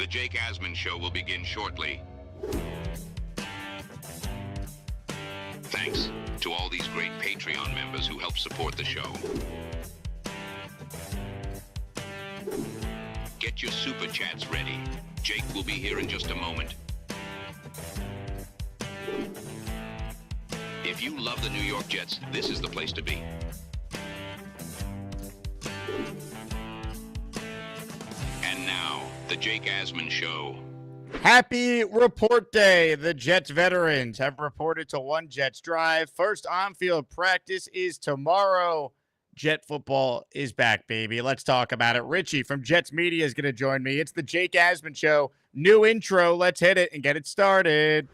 The Jake Asman Show will begin shortly. Thanks to all these great Patreon members who help support the show. Get your super chats ready. Jake will be here in just a moment. If you love the New York Jets, this is the place to be. And now, the Jake Asman Show. Happy report day. The Jets veterans have reported to one Jets drive. First on-field practice is tomorrow. Jet football is back, baby. Let's talk about it. Richie from Jets Media is going to join me. It's the Jake Asman Show. New intro. Let's hit it and get it started.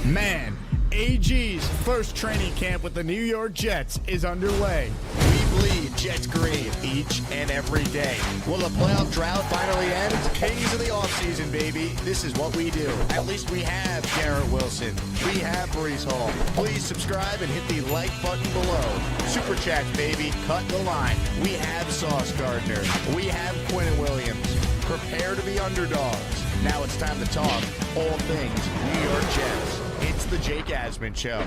Man, AG's first training camp with the New York Jets is underway. We bleed Jets green each and every day. Will the playoff drought finally end? Kings of the offseason, baby. This is what we do. At least we have Garrett Wilson. We have Breece Hall. Please subscribe and hit the like button below. Super chats, baby. Cut the line. We have Sauce Gardner. We have Quinn Williams. Prepare to be underdogs. Now it's time to talk all things New York Jets. It's the Jake Asman Show.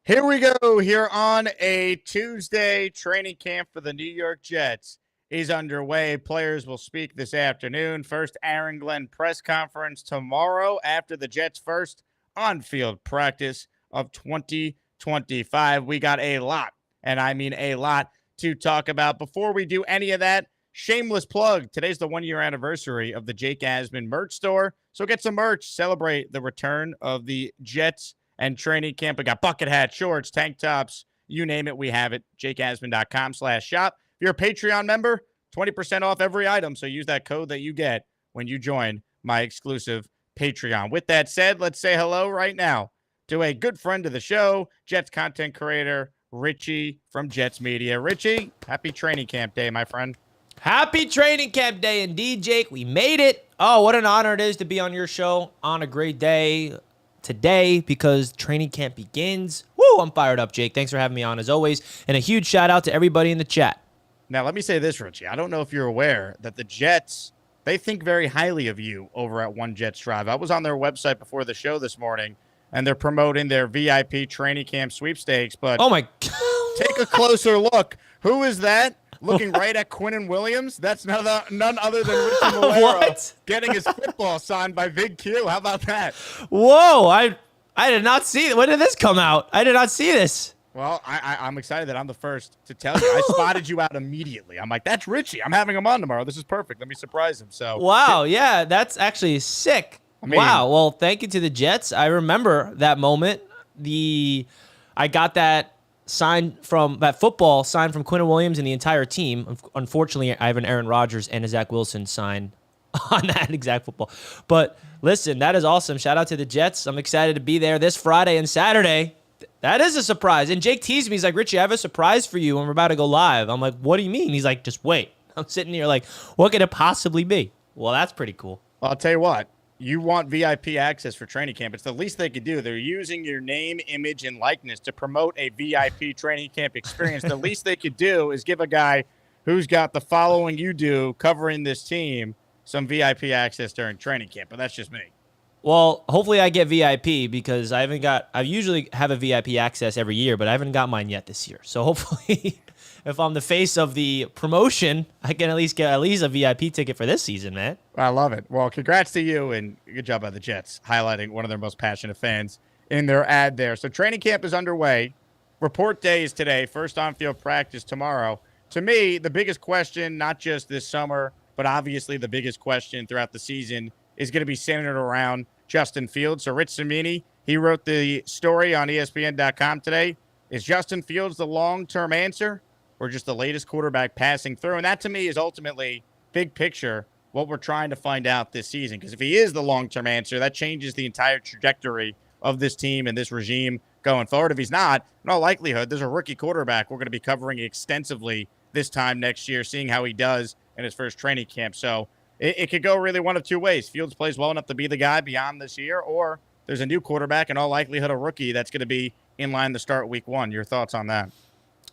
Here we go. Here on a Tuesday, training camp for the New York Jets is underway. Players will speak this afternoon. First Aaron Glenn press conference tomorrow after the Jets' first on-field practice of 2025. We got a lot, and I mean a lot, to talk about. Before we do any of that, shameless plug. Today's the one-year anniversary of the Jake Asman merch store. So get some merch. Celebrate the return of the Jets and training camp. We got bucket hats, shorts, tank tops, you name it, we have it. JakeAsman.com/shop. If you're a Patreon member, 20% off every item. So use that code that you get when you join my exclusive Patreon. With that said, let's say hello right now to a good friend of the show, Jets content creator, Richie from Jets Media. Richie, happy training camp day, my friend. Happy training camp day indeed, Jake. We made it. Oh, what an honor it is to be on your show on a great day today because training camp begins. Woo, I'm fired up, Jake. Thanks for having me on as always. And a huge shout out to everybody in the chat. Now, let me say this, Richie. I don't know if you're aware that the Jets, they think very highly of you over at One Jets Drive. I was on their website before the show this morning, and they're promoting their VIP training camp sweepstakes. But oh my God. Take a closer look. Who is that? Looking right at Quinn Williams? That's none other than Richie Malero getting his football signed by Big Q. How about that? Whoa, I did not see it. When did this come out? I did not see this. Well, I'm excited that I'm the first to tell you. I spotted you out immediately. I'm like, that's Richie. I'm having him on tomorrow. This is perfect. Let me surprise him. So wow, yeah, that's actually sick. I mean, wow. Well, thank you to the Jets. I remember that moment. I got that football signed from Quinn Williams and the entire team. Unfortunately, I have an Aaron Rodgers and a Zach Wilson sign on that exact football. But listen, that is awesome. Shout out to the Jets. I'm excited to be there this Friday and Saturday. That is a surprise. And Jake teased me. He's like, Richie, I have a surprise for you when we're about to go live. I'm like, what do you mean? He's like, just wait. I'm sitting here like, what could it possibly be? Well, that's pretty cool. I'll tell you what. You want VIP access for training camp. It's the least they could do. They're using your name, image, and likeness to promote a VIP training camp experience. The least they could do is give a guy who's got the following you do covering this team some VIP access during training camp. But that's just me. Well, hopefully I get VIP because I usually have a VIP access every year, but I haven't got mine yet this year. So hopefully if I'm the face of the promotion, I can at least get a VIP ticket for this season, man. I love it. Well, congrats to you, and good job by the Jets, highlighting one of their most passionate fans in their ad there. So training camp is underway. Report day is today. First on-field practice tomorrow. To me, the biggest question, not just this summer, but obviously the biggest question throughout the season is going to be centered around Justin Fields. So Rich Cimini, he wrote the story on ESPN.com today. Is Justin Fields the long-term answer or just the latest quarterback passing through? And that, to me, is ultimately big picture what we're trying to find out this season. Because if he is the long-term answer, that changes the entire trajectory of this team and this regime going forward. If he's not, in all likelihood, there's a rookie quarterback we're going to be covering extensively this time next year, seeing how he does in his first training camp. So it could go really one of two ways. Fields plays well enough to be the guy beyond this year, or there's a new quarterback, in all likelihood a rookie, that's going to be in line to start week one. Your thoughts on that?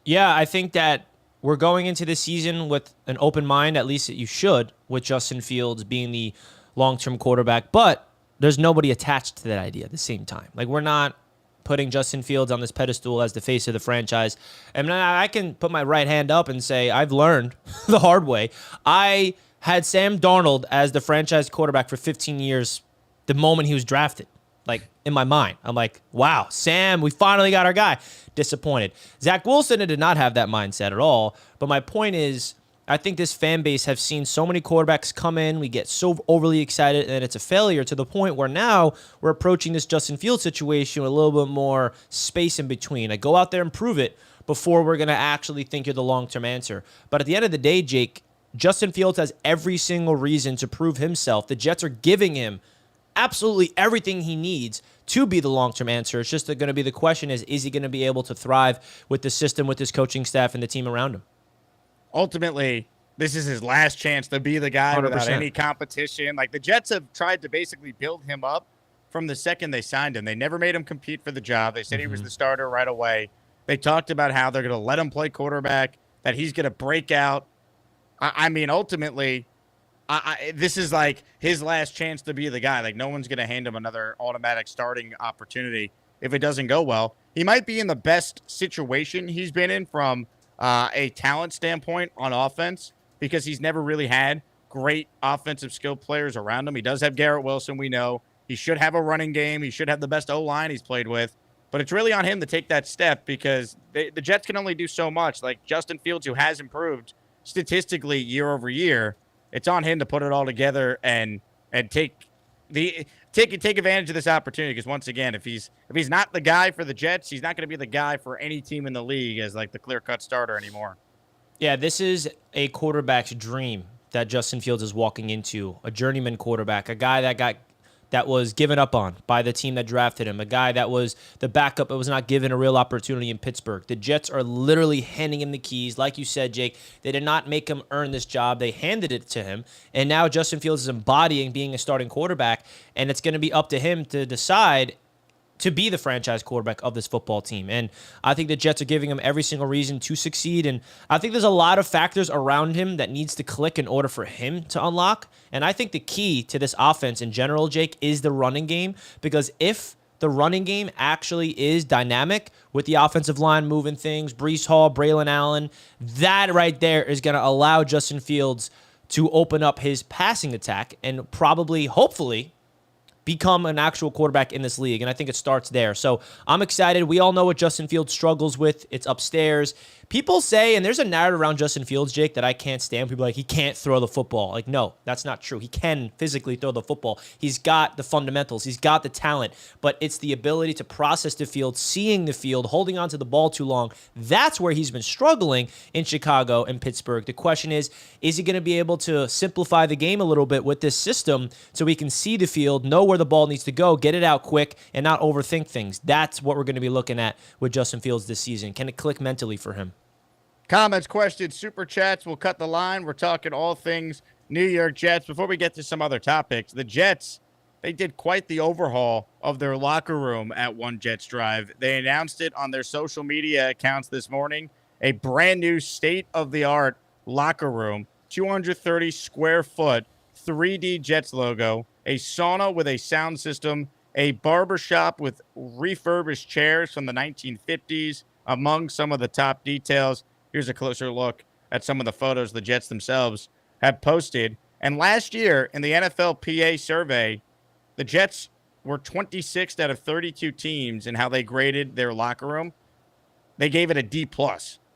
Yeah, I think that we're going into this season with an open mind, at least you should, with Justin Fields being the long-term quarterback. But there's nobody attached to that idea at the same time. Like, we're not putting Justin Fields on this pedestal as the face of the franchise. And I can put my right hand up and say I've learned the hard way. I had Sam Darnold as the franchise quarterback for 15 years the moment he was drafted. Like, in my mind, I'm like, wow, Sam, we finally got our guy. Disappointed. Zach Wilson did not have that mindset at all. But my point is, I think this fan base have seen so many quarterbacks come in. We get so overly excited, and it's a failure to the point where now we're approaching this Justin Fields situation with a little bit more space in between. Like, go out there and prove it before we're going to actually think you're the long-term answer. But at the end of the day, Jake, Justin Fields has every single reason to prove himself. The Jets are giving him absolutely everything he needs to be the long-term answer. It's just going to be the question is he going to be able to thrive with the system, with his coaching staff, and the team around him? Ultimately, this is his last chance to be the guy 100%. Without any competition. Like, the Jets have tried to basically build him up from the second they signed him. They never made him compete for the job. They said he was the starter right away. They talked about how they're going to let him play quarterback, that he's going to break out. I mean, ultimately, this is like his last chance to be the guy. Like, no one's going to hand him another automatic starting opportunity if it doesn't go well. He might be in the best situation he's been in from a talent standpoint on offense, because he's never really had great offensive skill players around him. He does have Garrett Wilson, we know. He should have a running game. He should have the best O-line he's played with. But it's really on him to take that step, because the Jets can only do so much. Like, Justin Fields, who has improved statistically year over year, it's on him to put it all together and take advantage of this opportunity. Because once again, if he's not the guy for the Jets, he's not going to be the guy for any team in the league as like the clear-cut starter anymore. Yeah, this is a quarterback's dream that Justin Fields is walking into. A journeyman quarterback, a guy that was given up on by the team that drafted him, a guy that was the backup but was not given a real opportunity in Pittsburgh. The Jets are literally handing him the keys. Like you said, Jake, they did not make him earn this job. They handed it to him, and now Justin Fields is embodying being a starting quarterback, and it's going to be up to him to decide to be the franchise quarterback of this football team. And I think the Jets are giving him every single reason to succeed. And I think there's a lot of factors around him that needs to click in order for him to unlock. And I think the key to this offense in general, Jake, is the running game. Because if the running game actually is dynamic with the offensive line moving things, Breece Hall, Braylon Allen, that right there is going to allow Justin Fields to open up his passing attack and probably, hopefully, become an actual quarterback in this league. And I think it starts there. So I'm excited. We all know what Justin Fields struggles with. It's upstairs. People say, and there's a narrative around Justin Fields, Jake, that I can't stand. People are like, he can't throw the football. Like, no, that's not true. He can physically throw the football. He's got the fundamentals. He's got the talent. But it's the ability to process the field, seeing the field, holding onto the ball too long. That's where he's been struggling in Chicago and Pittsburgh. The question is he going to be able to simplify the game a little bit with this system so he can see the field, know where the ball needs to go, get it out quick, and not overthink things? That's what we're going to be looking at with Justin Fields this season. Can it click mentally for him? Comments, questions, super chats. We'll cut the line. We're talking all things New York Jets. Before we get to some other topics, the Jets, they did quite the overhaul of their locker room at One Jets Drive. They announced it on their social media accounts this morning. A brand new state-of-the-art locker room, 230 square foot, 3D Jets logo, a sauna with a sound system, a barbershop with refurbished chairs from the 1950s, among some of the top details. Here's a closer look at some of the photos the Jets themselves have posted. And last year in the NFLPA survey, the Jets were 26th out of 32 teams in how they graded their locker room. They gave it a D+.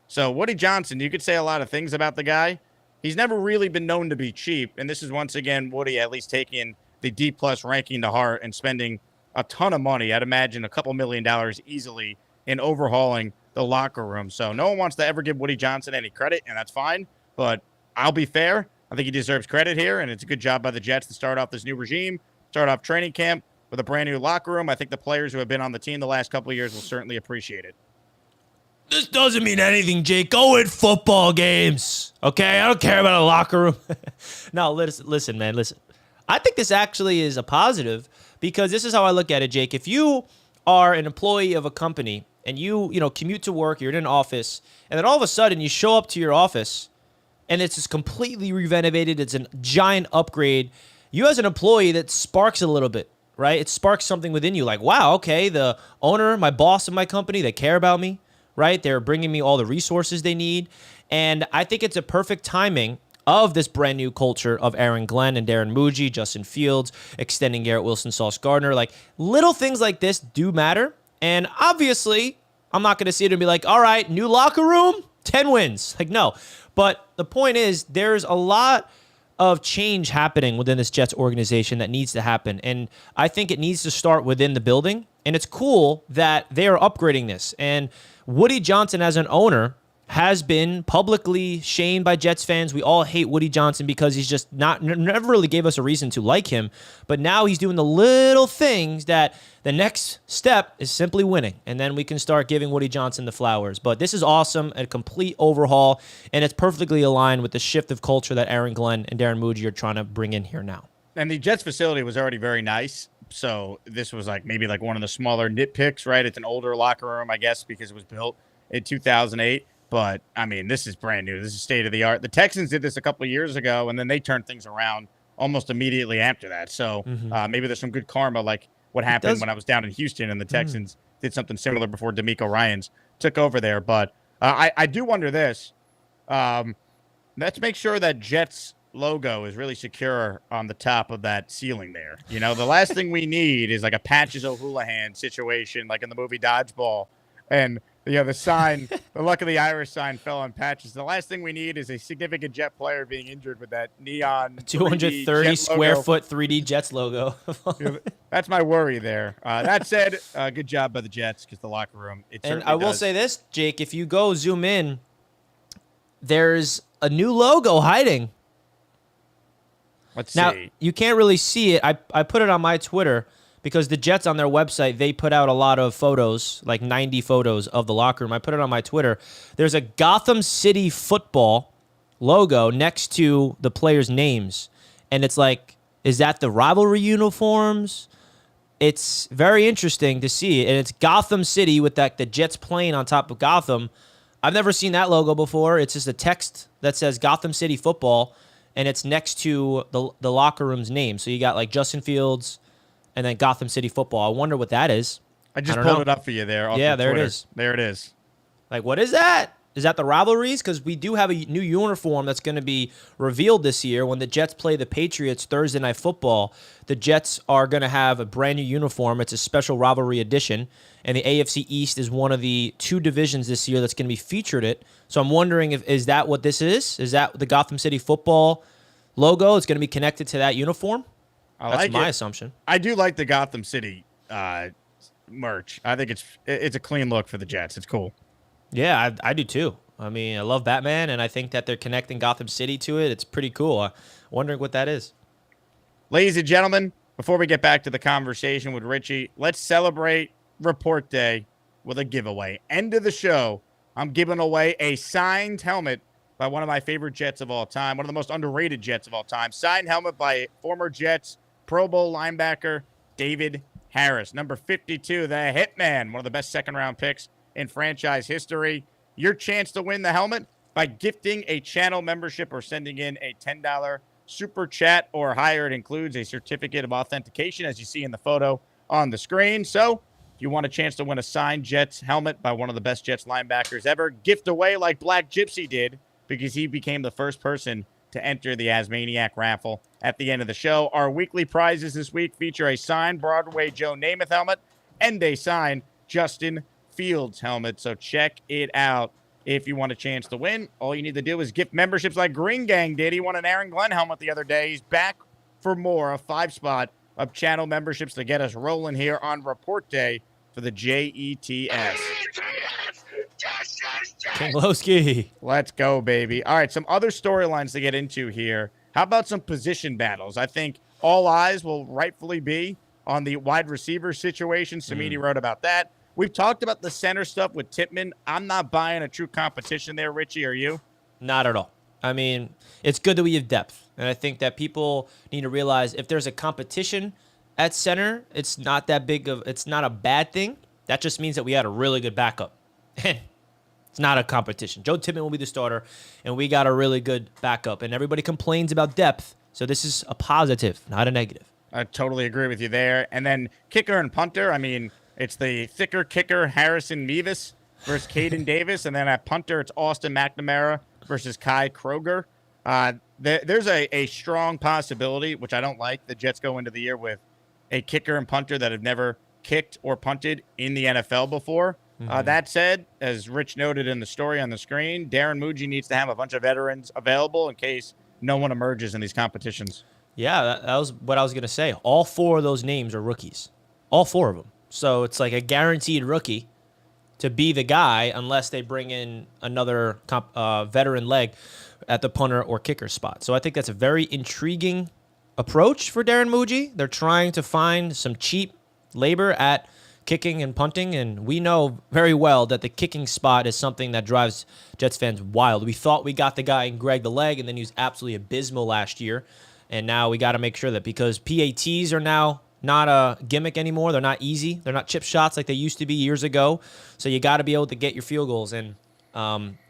So Woody Johnson, you could say a lot of things about the guy. He's never really been known to be cheap. And this is once again Woody at least taking the D+ ranking to heart and spending a ton of money. I'd imagine a couple $1 million easily in overhauling the locker room. So no one wants to ever give Woody Johnson any credit, and that's fine. But I'll be fair. I think he deserves credit here, and it's a good job by the Jets to start off this new regime, start off training camp with a brand new locker room. I think the players who have been on the team the last couple of years will certainly appreciate it. This doesn't mean anything, Jake. Go win football games, okay? I don't care about a locker room. No, listen, man, listen. I think this actually is a positive because this is how I look at it, Jake. If you are an employee of a company and you know, commute to work, you're in an office, and then all of a sudden you show up to your office and it's just completely renovated. It's a giant upgrade. You as an employee, that sparks a little bit, right? It sparks something within you like, wow, okay, the owner, my boss of my company, they care about me, right? They're bringing me all the resources they need. And I think it's a perfect timing of this brand new culture of Aaron Glenn and Darren Muji, Justin Fields, extending Garrett Wilson, Sauce Gardner. Like, little things like this do matter. And obviously, I'm not going to see it and be like, all right, new locker room, 10 wins. Like, no. But the point is, there's a lot of change happening within this Jets organization that needs to happen. And I think it needs to start within the building. And it's cool that they are upgrading this. And Woody Johnson, as an owner, has been publicly shamed by Jets fans. We all hate Woody Johnson because he's just never really gave us a reason to like him. But now he's doing the little things that the next step is simply winning. And then we can start giving Woody Johnson the flowers. But this is awesome, a complete overhaul, and it's perfectly aligned with the shift of culture that Aaron Glenn and Darren Muji are trying to bring in here now. And the Jets facility was already very nice. So this was like maybe like one of the smaller nitpicks, right? It's an older locker room, I guess, because it was built in 2008. But, I mean, this is brand new. This is state-of-the-art. The Texans did this a couple of years ago, and then they turned things around almost immediately after that. So maybe there's some good karma, like what happened when I was down in Houston, and the Texans did something similar before DeMeco Ryans took over there. But I do wonder this. Let's make sure that Jets logo is really secure on the top of that ceiling there. You know, the last thing we need is like a Patches O'Houlihan situation, like in the movie Dodgeball. And the sign, the luck of the Irish sign fell on Patches. The last thing we need is a significant Jet player being injured with that neon 230 square foot 3D Jets logo. That's my worry there. That said, good job by the Jets because the locker room. And I will say this, Jake, if you go zoom in, there's a new logo hiding. Let's now, see. You can't really see it. I put it on my Twitter because the Jets on their website, they put out a lot of photos, like 90 photos of the locker room. I put it on my Twitter. There's a Gotham City football logo next to the players' names. And it's like, is that the rivalry uniforms? It's very interesting to see. And it's Gotham City with the Jets plane on top of Gotham. I've never seen that logo before. It's just a text that says Gotham City football, and it's next to the locker room's name. So you got like Justin Fields and then Gotham City football. I wonder what that is. I just pulled it up for you there. Yeah, there it is. There it is. Like, what is that? Is that the rivalries? Because we do have a new uniform that's going to be revealed this year. When the Jets play the Patriots Thursday Night Football, the Jets are going to have a brand new uniform. It's a special rivalry edition. And the AFC East is one of the two divisions this year that's going to be featured it. So I'm wondering, is that what this is? Is that the Gotham City football logo? It's going to be connected to that uniform? That's my assumption. I do like the Gotham City merch. I think it's a clean look for the Jets. It's cool. Yeah, I do too. I mean, I love Batman, and I think that they're connecting Gotham City to it. It's pretty cool. I'm wondering what that is. Ladies and gentlemen, before we get back to the conversation with Richie, let's celebrate Report Day with a giveaway. End of the show, I'm giving away a signed helmet by one of my favorite Jets of all time, one of the most underrated Jets of all time. Signed helmet by former Jets Pro Bowl linebacker David Harris, number 52, the Hitman, one of the best second-round picks in franchise history. Your chance to win the helmet by gifting a channel membership or sending in a $10 super chat or higher. It includes a certificate of authentication, as you see in the photo on the screen. So if you want a chance to win a signed Jets helmet by one of the best Jets linebackers ever, gift away like Black Gypsy did, because he became the first person to enter the Asmaniac raffle at the end of the show. Our weekly prizes this week feature a signed Broadway Joe Namath helmet and a signed Justin Fields helmet. So check it out. If you want a chance to win, all you need to do is gift memberships like Green Gang did. He won an Aaron Glenn helmet the other day. He's back for more, a 5-spot of channel memberships to get us rolling here on Report Day for the JETS. Kinglowski. Let's go, baby. All right, some other storylines to get into here. How about some position battles? I think all eyes will rightfully be on the wide receiver situation. Samini wrote about that. We've talked about the center stuff with Tippmann. I'm not buying a true competition there, Richie. Are you? Not at all. I mean, it's good that we have depth. And I think that people need to realize if there's a competition at center, it's not that big of, it's not a bad thing. That just means that we had a really good backup. It's not a competition. Joe Tippmann will be the starter, and we got a really good backup. And everybody complains about depth, so this is a positive, not a negative. I totally agree with you there. And then kicker and punter, I mean, it's the thicker kicker Harrison Mevis versus Caden Davis. And then at punter, it's Austin McNamara versus Kai Kroger. There's a strong possibility, which I don't like, the Jets go into the year with a kicker and punter that have never kicked or punted in the NFL before. That said, as Rich noted in the story on the screen, Darren Muji needs to have a bunch of veterans available in case no one emerges in these competitions. Yeah, that was what I was going to say. All 4 of those names are rookies. All 4 of them. So it's like a guaranteed rookie to be the guy unless they bring in another veteran leg at the punter or kicker spot. So I think that's a very intriguing approach for Darren Muji. They're trying to find some cheap labor at kicking and punting, and we know very well that the kicking spot is something that drives Jets fans wild. We thought we got the guy in Greg the Leg, and then he was absolutely abysmal last year, and now we got to make sure that because PATs are now not a gimmick anymore, they're not easy, they're not chip shots like they used to be years ago, so you got to be able to get your field goals and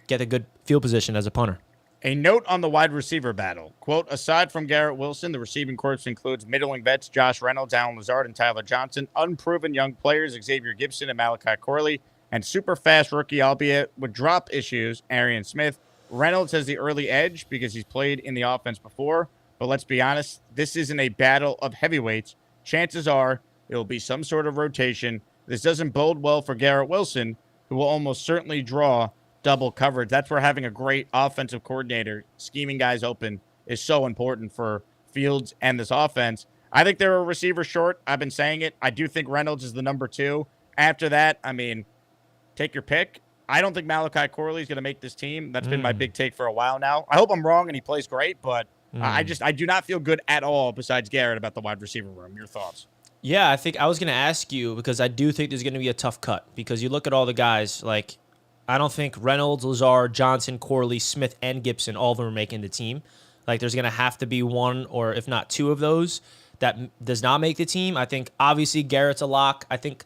get a good field position as a punter. A note on the wide receiver battle. Quote, aside from Garrett Wilson, the receiving corps includes middling vets Josh Reynolds, Alan Lazard, and Tyler Johnson, unproven young players Xavier Gibson and Malachi Corley, and super fast rookie, albeit with drop issues, Arian Smith. Reynolds has the early edge because he's played in the offense before, but let's be honest, this isn't a battle of heavyweights. Chances are it will be some sort of rotation. This doesn't bode well for Garrett Wilson, who will almost certainly draw double coverage. That's where having a great offensive coordinator scheming guys open is so important for Fields and this offense. I think they're a receiver short. I've been saying it. I do think Reynolds is the number 2. After that, I mean, take your pick. I don't think Malachi Corley is going to make this team. That's been my big take for a while now. I hope I'm wrong and he plays great, but I do not feel good at all besides Garrett about the wide receiver room. Your thoughts? Yeah, I think I was going to ask you because I do think there's going to be a tough cut because you look at all the guys like I don't think Reynolds, Lazard, Johnson, Corley, Smith, and Gibson, all of them are making the team. Like, there's going to have to be one or if not 2 of those that does not make the team. I think, obviously, Garrett's a lock. I think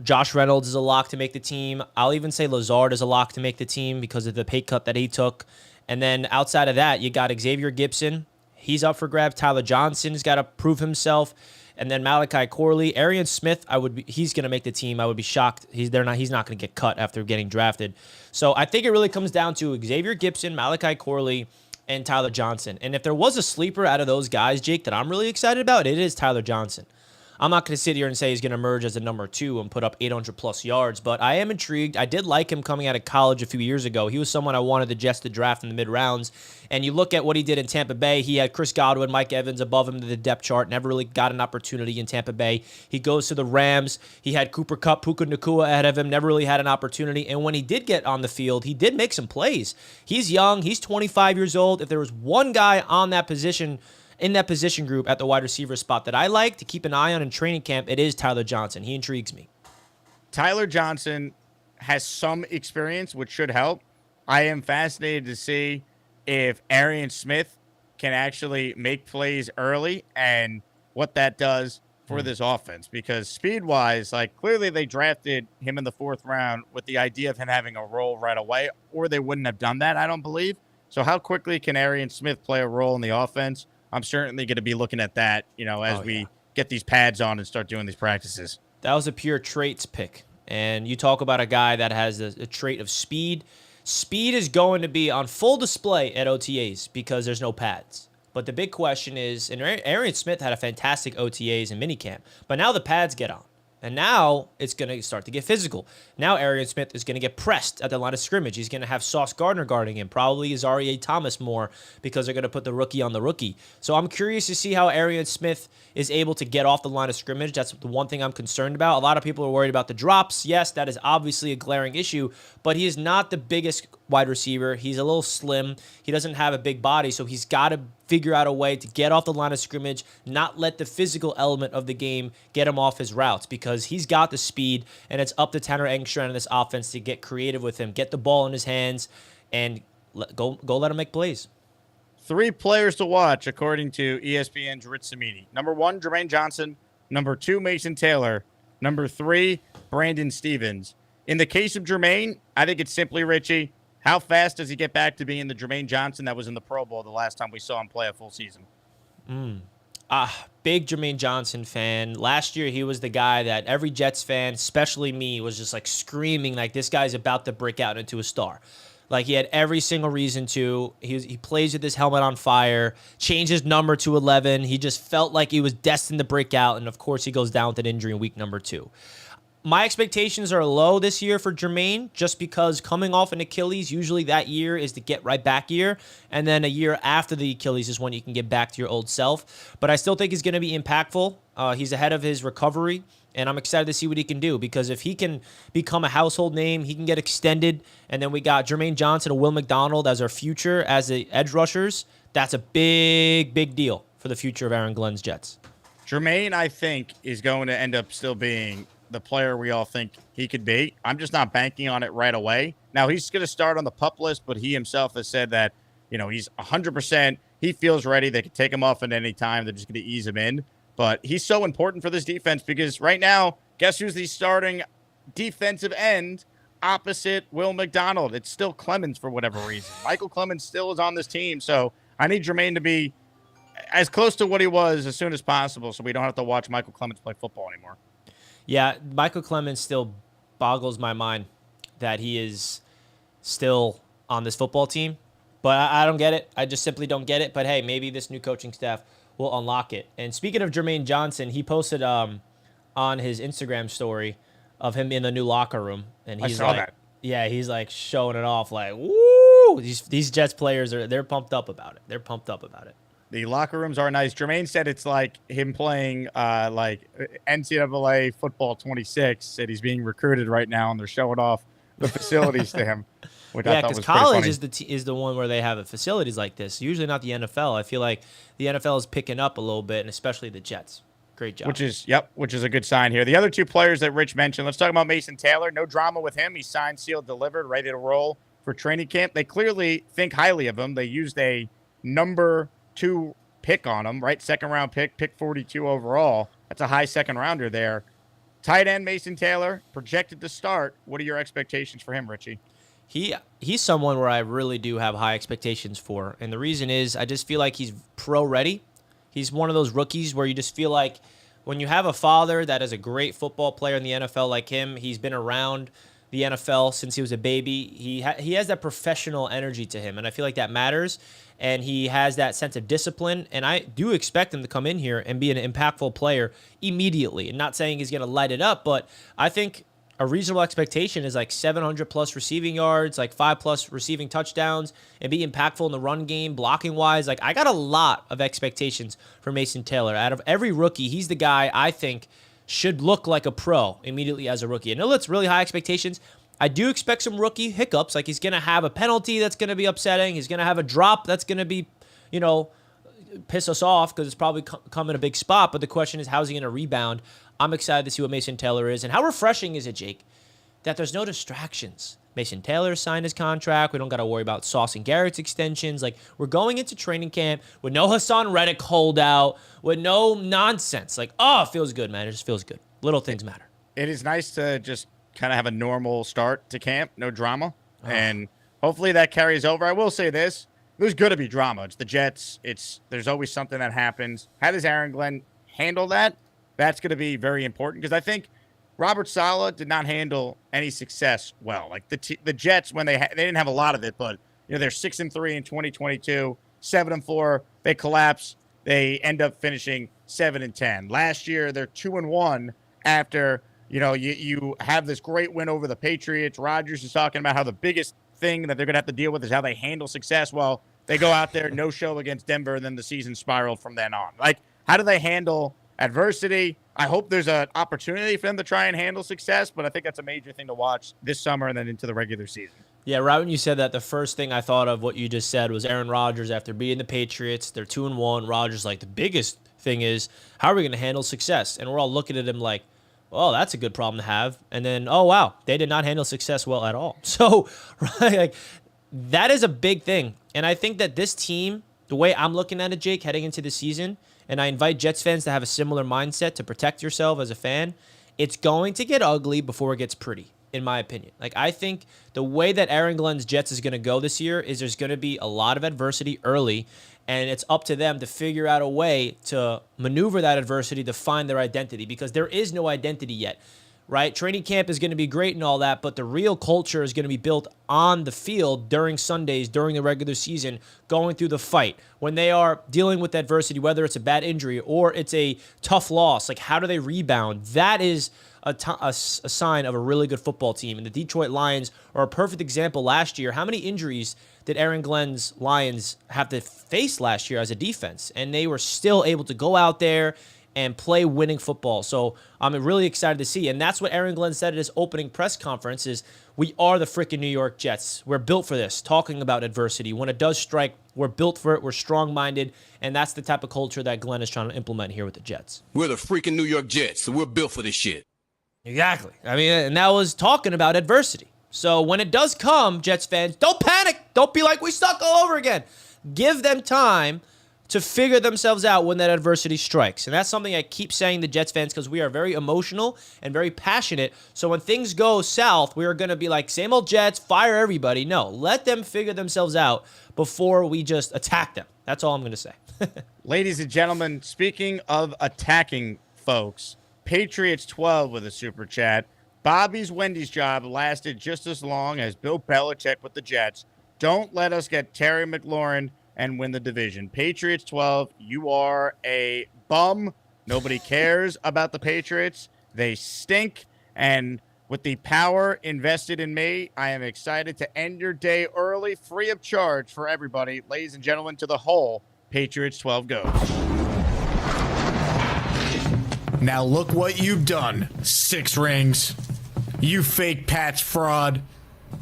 Josh Reynolds is a lock to make the team. I'll even say Lazard is a lock to make the team because of the pay cut that he took. And then outside of that, you got Xavier Gibson. He's up for grabs. Tyler Johnson's got to prove himself. And then Malachi Corley, Arian Smith, he's going to make the team. I would be shocked. He's not going to get cut after getting drafted. So I think it really comes down to Xavier Gibson, Malachi Corley, and Tyler Johnson. And if there was a sleeper out of those guys, Jake, that I'm really excited about, it is Tyler Johnson. I'm not going to sit here and say he's going to emerge as a number 2 and put up 800-plus yards, but I am intrigued. I did like him coming out of college a few years ago. He was someone I wanted the Jets to draft in the mid-rounds, and you look at what he did in Tampa Bay. He had Chris Godwin, Mike Evans above him to the depth chart, never really got an opportunity in Tampa Bay. He goes to the Rams. He had Cooper Kupp, Puka Nacua ahead of him, never really had an opportunity, and when he did get on the field, he did make some plays. He's young. He's 25 years old. If there was one guy on that position in that position group at the wide receiver spot that I like to keep an eye on in training camp, it is Tyler Johnson. He intrigues me. Tyler Johnson has some experience, which should help. I am fascinated to see if Arian Smith can actually make plays early and what that does for this offense. Because speed-wise, like clearly they drafted him in the 4th round with the idea of him having a role right away, or they wouldn't have done that, I don't believe. So how quickly can Arian Smith play a role in the offense? I'm certainly going to be looking at that, as we get these pads on and start doing these practices. That was a pure traits pick. And you talk about a guy that has a trait of speed. Speed is going to be on full display at OTAs because there's no pads. But the big question is, and Arian Smith had a fantastic OTAs and minicamp, but now the pads get on. And now it's going to start to get physical. Now Arian Smith is going to get pressed at the line of scrimmage. He's going to have Sauce Gardner guarding him, probably Azaria Thomas more because they're going to put the rookie on the rookie. So I'm curious to see how Arian Smith is able to get off the line of scrimmage. That's the one thing I'm concerned about. A lot of people are worried about the drops. Yes, that is obviously a glaring issue, but he is not the biggest wide receiver. He's a little slim. He doesn't have a big body, so he's got to figure out a way to get off the line of scrimmage, not let the physical element of the game get him off his routes because he's got the speed, and it's up to Tanner Engstrand and this offense to get creative with him, get the ball in his hands, and go let him make plays. 3 players to watch, according to ESPN's Rich Cimini. Number 1, Jermaine Johnson. Number 2, Mason Taylor. Number 3, Brandon Stevens. In the case of Jermaine, I think it's simply, Richie, how fast does he get back to being the Jermaine Johnson that was in the Pro Bowl the last time we saw him play a full season? Big Jermaine Johnson fan. Last year, he was the guy that every Jets fan, especially me, was just like screaming like this guy's about to break out into a star. Like he had every single reason to. He plays with his helmet on fire, changed his number to 11. He just felt like he was destined to break out, and of course he goes down with an injury in week number 2. My expectations are low this year for Jermaine just because coming off an Achilles, usually that year is the get right back year. And then a year after the Achilles is when you can get back to your old self. But I still think he's going to be impactful. He's ahead of his recovery. And I'm excited to see what he can do because if he can become a household name, he can get extended. And then we got Jermaine Johnson and Will McDonald as our future as the edge rushers. That's a big, big deal for the future of Aaron Glenn's Jets. Jermaine, I think, is going to end up still being the player we all think he could be. I'm just not banking on it right away. Now, he's going to start on the PUP list, but he himself has said that, he's 100%. He feels ready. They can take him off at any time. They're just going to ease him in. But he's so important for this defense because right now, guess who's the starting defensive end opposite Will McDonald? It's still Clemens for whatever reason. Michael Clemens still is on this team. So I need Jermaine to be as close to what he was as soon as possible so we don't have to watch Michael Clemens play football anymore. Yeah, Michael Clemens still boggles my mind that he is still on this football team. But I don't get it. I just simply don't get it. But, hey, maybe this new coaching staff will unlock it. And speaking of Jermaine Johnson, he posted on his Instagram story of him in the new locker room. And he's I saw that. Yeah, he's like showing it off like, woo! These Jets players, they're pumped up about it. They're pumped up about it. The locker rooms are nice. Jermaine said it's like him playing like NCAA football 26, and he's being recruited right now, and they're showing off the facilities to him. Which Yeah, because college is the one where they have the facilities like this. Usually not the NFL. I feel like the NFL is picking up a little bit, and especially the Jets. Great job. Which is a good sign here. The other 2 players that Rich mentioned, let's talk about Mason Taylor. No drama with him. He's signed, sealed, delivered, ready to roll for training camp. They clearly think highly of him. They used a number 2 pick on him, right? Second round pick 42 overall. That's a high second rounder there. Tight end Mason Taylor, projected to start. What are your expectations for him, Richie? He's someone where I really do have high expectations for. And the reason is I just feel like he's pro ready. He's one of those rookies where you just feel like when you have a father that is a great football player in the NFL like him, he's been around the NFL since he was a baby. He has that professional energy to him, and I feel like that matters. And he has that sense of discipline, and I do expect him to come in here and be an impactful player immediately. And not saying he's going to light it up, but I think a reasonable expectation is like 700-plus receiving yards, like 5-plus receiving touchdowns, and be impactful in the run game, blocking-wise. Like, I got a lot of expectations for Mason Taylor. Out of every rookie, he's the guy I think should look like a pro immediately as a rookie. I know that's really high expectations. I do expect some rookie hiccups. Like, he's going to have a penalty that's going to be upsetting. He's going to have a drop that's going to be, piss us off because it's probably come in a big spot. But the question is, how's he going to rebound? I'm excited to see what Mason Taylor is. And how refreshing is it, Jake, that there's no distractions? Mason Taylor signed his contract. We don't got to worry about Sauce and Garrett's extensions. Like, we're going into training camp with no Hassan Reddick holdout, with no nonsense. Like, it feels good, man. It just feels good. Little things matter. It is nice to just kind of have a normal start to camp, no drama. And hopefully that carries over. I will say this. There's going to be drama. It's the Jets. There's always something that happens. How does Aaron Glenn handle that? That's going to be very important because I think Robert Saleh did not handle any success well. Like the Jets, when they didn't have a lot of it, but they're 6-3 in 2022, 7-4. They collapse. They end up finishing 7-10. Last year, they're 2-1 after you have this great win over the Patriots. Rodgers is talking about how the biggest thing that they're going to have to deal with is how they handle success. Well, they go out there, no show against Denver, and then the season spiraled from then on. Like, how do they handle adversity? I hope there's an opportunity for them to try and handle success, but I think that's a major thing to watch this summer and then into the regular season. Yeah, right when you said that, the first thing I thought of what you just said was Aaron Rodgers after beating the Patriots. They're 2-1. Rodgers like, the biggest thing is, how are we going to handle success? And we're all looking at him like, oh, that's a good problem to have. And then, oh, wow, they did not handle success well at all. So, right, like, that is a big thing. And I think that this team, the way I'm looking at it, Jake, heading into the season, and I invite Jets fans to have a similar mindset to protect yourself as a fan, it's going to get ugly before it gets pretty, in my opinion. Like, I think the way that Aaron Glenn's Jets is going to go this year is there's going to be a lot of adversity early, and it's up to them to figure out a way to maneuver that adversity to find their identity, because there is no identity yet, right? Training camp is going to be great and all that, but the real culture is going to be built on the field during Sundays, during the regular season, going through the fight. When they are dealing with adversity, whether it's a bad injury or it's a tough loss, like how do they rebound? That is a sign of a really good football team. And the Detroit Lions are a perfect example last year. How many injuries did Aaron Glenn's Lions have to face last year as a defense? And they were still able to go out there and play winning football. So I'm really excited to see. And that's what Aaron Glenn said at his opening press conference is, we are the freaking New York Jets. We're built for this, talking about adversity. When it does strike, we're built for it. We're strong-minded. And that's the type of culture that Glenn is trying to implement here with the Jets. We're the freaking New York Jets, so we're built for this shit. Exactly. I mean, and that was talking about adversity. So when it does come, Jets fans, don't panic. Don't be like, we suck all over again. Give them time to figure themselves out when that adversity strikes. And that's something I keep saying to Jets fans, because we are very emotional and very passionate. So when things go south, we are going to be like, same old Jets, fire everybody. No, let them figure themselves out before we just attack them. That's all I'm going to say. Ladies and gentlemen, speaking of attacking folks, Patriots 12 with a super chat. Bobby's Wendy's job lasted just as long as Bill Belichick with the Jets. Don't let us get Terry McLaurin and win the division. Patriots 12, you are a bum. Nobody cares about the Patriots. They stink. And with the power invested in me, I am excited to end your day early, free of charge for everybody. Ladies and gentlemen, to the whole, Patriots 12 goes. Now look what you've done, 6 rings. You fake Pats fraud.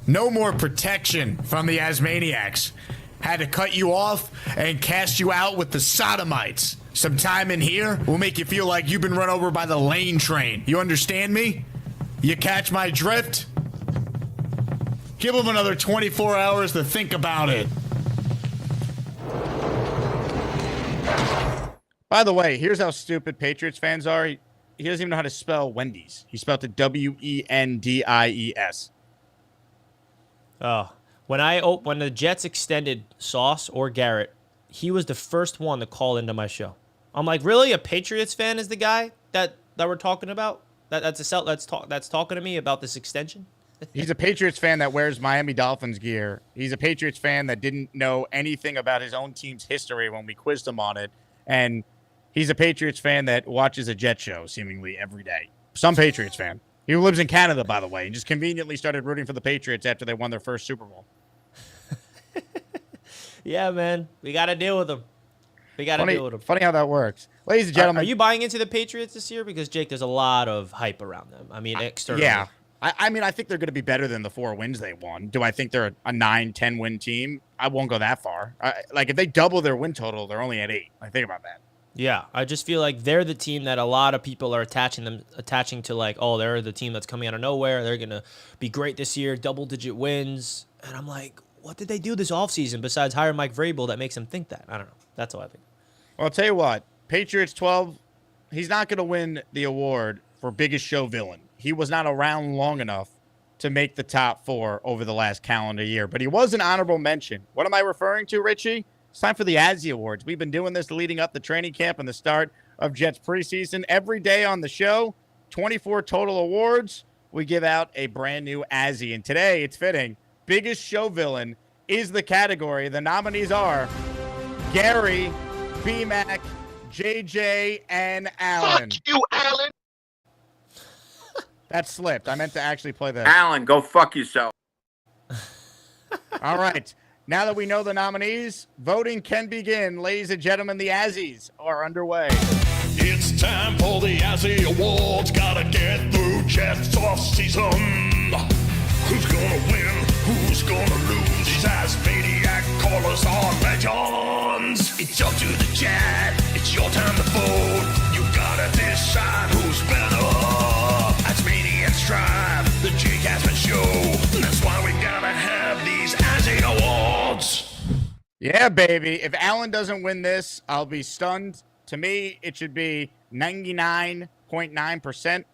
No more protection from the Asmaniacs. Had to cut you off and cast you out with the Sodomites. Some time in here will make you feel like you've been run over by the lane train. You understand me? You catch my drift? Give them another 24 hours to think about it. By the way, here's how stupid Patriots fans are. He doesn't even know how to spell Wendy's. He spelled it Wendies. Oh. When the Jets extended Sauce or Garrett, he was the first one to call into my show. I'm like, really? A Patriots fan is the guy that we're talking about? That's talking to me about this extension? He's a Patriots fan that wears Miami Dolphins gear. He's a Patriots fan that didn't know anything about his own team's history when we quizzed him on it. And he's a Patriots fan that watches a Jet show seemingly every day. Some Patriots fan. He lives in Canada, by the way, and just conveniently started rooting for the Patriots after they won their first Super Bowl. Yeah, man. We got to deal with them. Funny how that works. Ladies and gentlemen. Are you buying into the Patriots this year? Because, Jake, there's a lot of hype around them. I mean, externally. Yeah. I mean, I think they're going to be better than the 4 wins they won. Do I think they're a 9-10 win team? I won't go that far. If they double their win total, they're only at 8. Think about that. Yeah, I just feel like they're the team that a lot of people are attaching to, like, oh, they're the team that's coming out of nowhere. They're going to be great this year, double-digit wins. And I'm like, what did they do this offseason besides hire Mike Vrabel that makes them think that? I don't know. That's all I think. Well, I'll tell you what. Patriots 12, he's not going to win the award for biggest show villain. He was not around long enough to make the top 4 over the last calendar year. But he was an honorable mention. What am I referring to, Richie? It's time for the Azzy Awards. We've been doing this leading up the training camp and the start of Jets preseason. Every day on the show, 24 total awards. We give out a brand new Azzy. And today, it's fitting, biggest show villain is the category. The nominees are Gary, B-Mac, JJ, and Alan. Fuck you, Alan! That slipped. I meant to actually play that. Alan, go fuck yourself. All right. Now that we know the nominees, voting can begin. Ladies and gentlemen, the Azzies are underway. It's time for the Azzy Awards. Gotta get through Jets off season. Who's gonna win? Who's gonna lose? These Asmaniac callers are legends. It's up to the chat. It's your time to vote. You gotta decide who's better. Asmaniacs drive the Jake Asman show. That's why we gotta have these Azzy Awards. Yeah, baby. If Alan doesn't win this, I'll be stunned. To me, it should be 99.9%.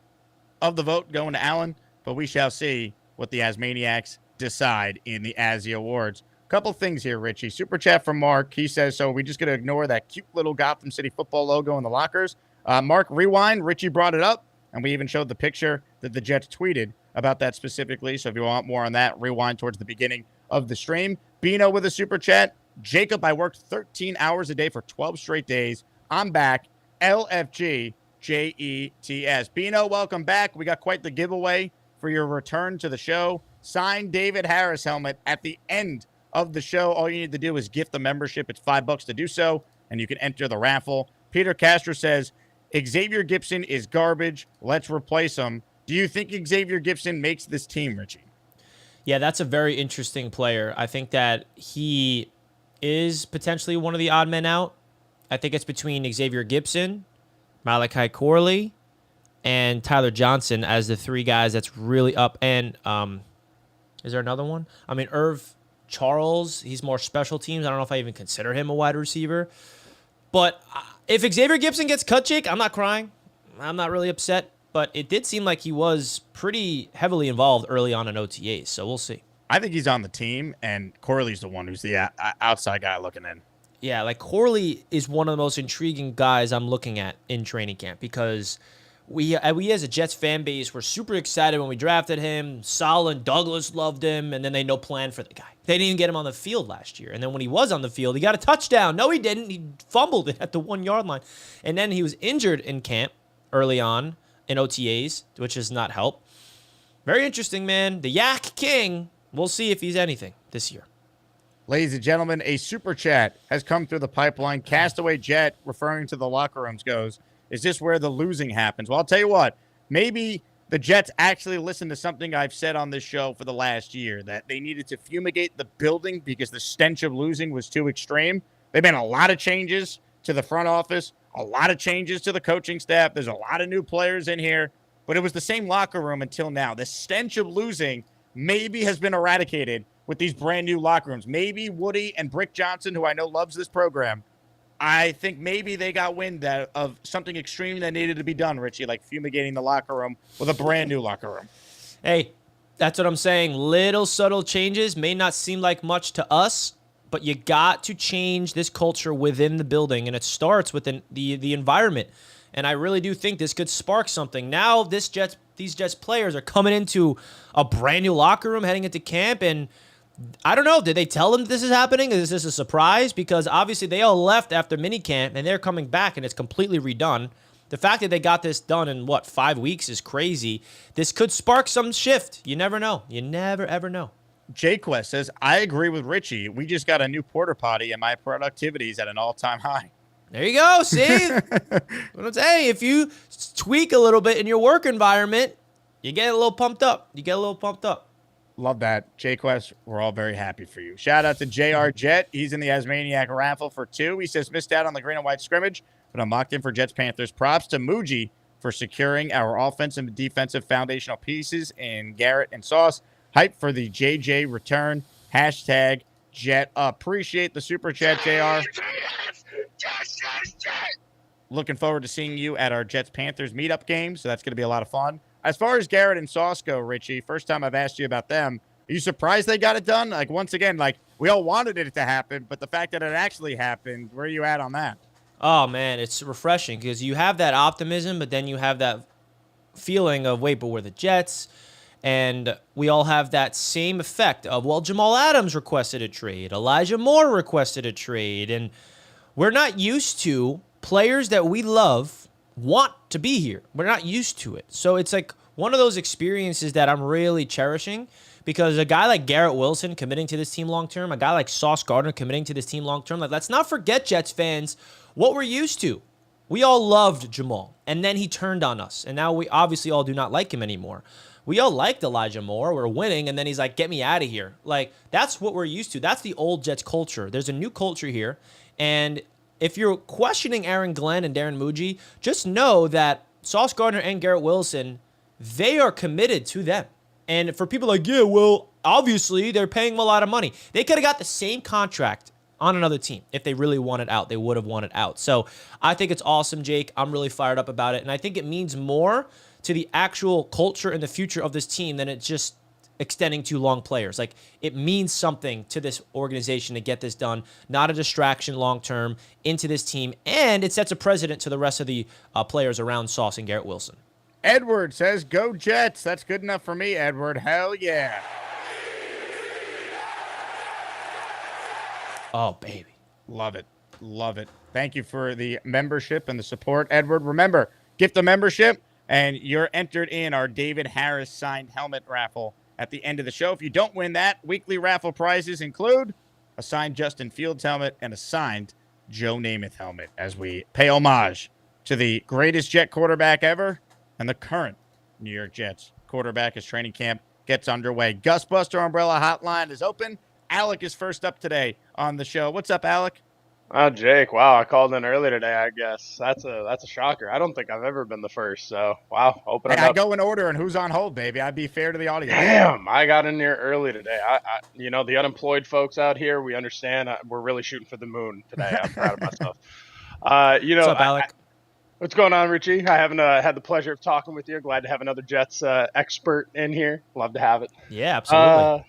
of the vote going to Allen, but we shall see what the Asmaniacs decide in the Azzy Awards. Couple things here, Richie. Super chat from Mark. He says, so we just going to ignore that cute little Gotham City football logo in the lockers. Mark, rewind. Richie brought it up, and we even showed the picture that the Jets tweeted about that specifically. So if you want more on that, rewind towards the beginning of the stream. Bino with a super chat. Jacob, I worked 13 hours a day for 12 straight days. I'm back. LFG JETS. Bino, welcome back. We got quite the giveaway for your return to the show. Signed David Harris helmet at the end of the show. All you need to do is gift the membership. It's $5 to do so, and you can enter the raffle. Peter Castro says, Xavier Gibson is garbage. Let's replace him. Do you think Xavier Gibson makes this team, Richie? Yeah, that's a very interesting player. I think that he is potentially one of the odd men out. I think it's between Xavier Gibson, Malachi Corley, and Tyler Johnson as the three guys that's really up. And is there another one? I mean, Irv Charles, he's more special teams. I don't know if I even consider him a wide receiver. But if Xavier Gibson gets cut, Jake, I'm not crying. I'm not really upset. But it did seem like he was pretty heavily involved early on in OTAs, so we'll see. I think he's on the team, and Corley's the one who's the outside guy looking in. Yeah, like Corley is one of the most intriguing guys I'm looking at in training camp because we as a Jets fan base were super excited when we drafted him. Sal and Douglas loved him, and then they had no plan for the guy. They didn't even get him on the field last year. And then when he was on the field, he got a touchdown. No, he didn't. He fumbled it at the 1-yard line. And then he was injured in camp early on in OTAs, which has not helped. Very interesting, man. The Yak King. We'll see if he's anything this year. Ladies and gentlemen, a super chat has come through the pipeline. Castaway Jet, referring to the locker rooms, goes, is this where the losing happens? Well, I'll tell you what. Maybe the Jets actually listened to something I've said on this show for the last year, that they needed to fumigate the building because the stench of losing was too extreme. They've made a lot of changes to the front office, a lot of changes to the coaching staff. There's a lot of new players in here, but it was the same locker room until now. The stench of losing maybe has been eradicated with these brand new locker rooms. Maybe Woody and Brick Johnson, who I know loves this program, I think maybe they got wind of something extreme that needed to be done, Richie, like fumigating the locker room with a brand new locker room. Hey, that's what I'm saying. Little subtle changes may not seem like much to us, but you got to change this culture within the building, and it starts within the environment. And I really do think this could spark something. Now these Jets players are coming into a brand new locker room, heading into camp, and I don't know. Did they tell them this is happening? Is this a surprise? Because obviously they all left after minicamp, and they're coming back, and it's completely redone. The fact that they got this done in, 5 weeks is crazy. This could spark some shift. You never know. You never, ever know. J-Quest says, I agree with Richie. We just got a new porta potty, and my productivity is at an all-time high. There you go. See? What I'm saying, if you tweak a little bit in your work environment, you get a little pumped up. Love that. J-Quest, we're all very happy for you. Shout out to JR Jet. He's in the Asmaniac raffle for 2. He says, missed out on the green and white scrimmage, but I'm locked in for Jets Panthers. Props to Muji for securing our offensive and defensive foundational pieces in Garrett and Sauce. Hype for the JJ return. Hashtag Jet. Appreciate the super chat, JR. Looking forward to seeing you at our Jets Panthers meetup game, so that's going to be a lot of fun. As far as Garrett and Sauce go, Richie, first time I've asked you about them. Are you surprised they got it done? Once again, we all wanted it to happen, but the fact that it actually happened, where are you at on that? Oh, man, it's refreshing because you have that optimism, but then you have that feeling of, wait, but we're the Jets. And we all have that same effect of, well, Jamal Adams requested a trade. Elijah Moore requested a trade. And we're not used to players that we love want to be here. We're not used to it. So it's like one of those experiences that I'm really cherishing because a guy like Garrett Wilson committing to this team long-term, a guy like Sauce Gardner committing to this team long-term, let's not forget, Jets fans, what we're used to. We all loved Jamal, and then he turned on us, and now we obviously all do not like him anymore. We all liked Elijah Moore. We're winning, and then he's like, get me out of here. That's what we're used to. That's the old Jets culture. There's a new culture here, and if you're questioning Aaron Glenn and Darren Muji, just know that Sauce Gardner and Garrett Wilson, they are committed to them. And for people like, yeah, well, obviously they're paying them a lot of money. They could have got the same contract on another team. If they really wanted out, they would have wanted out. So I think it's awesome, Jake. I'm really fired up about it. And I think it means more to the actual culture and the future of this team than it's just extending to long players. Like, it means something to this organization to get this done, not a distraction long-term into this team, and it sets a precedent to the rest of the players around Sauce and Garrett Wilson. Edward says, go Jets. That's good enough for me, Edward. Hell yeah. Oh, baby. Love it. Love it. Thank you for the membership and the support, Edward. Remember, gift the membership, and you're entered in our David Harris signed helmet raffle at the end of the show. If you don't win that, weekly raffle prizes include a signed Justin Fields helmet and a signed Joe Namath helmet as we pay homage to the greatest Jet quarterback ever and the current New York Jets quarterback as training camp gets underway. Gus Buster Umbrella Hotline is open. Alec is first up today on the show. What's up, Alec? Oh, Jake, wow, I called in early today, I guess. That's a shocker. I don't think I've ever been the first, so, wow, open it up. I go in order and who's on hold, baby. I'd be fair to the audience. Damn, I got in here early today. You know, the unemployed folks out here, we understand. We're really shooting for the moon today. I'm proud of myself. You know, What's up, Alec? What's going on, Richie? I haven't had the pleasure of talking with you. Glad to have another Jets expert in here. Love to have it. Yeah, absolutely.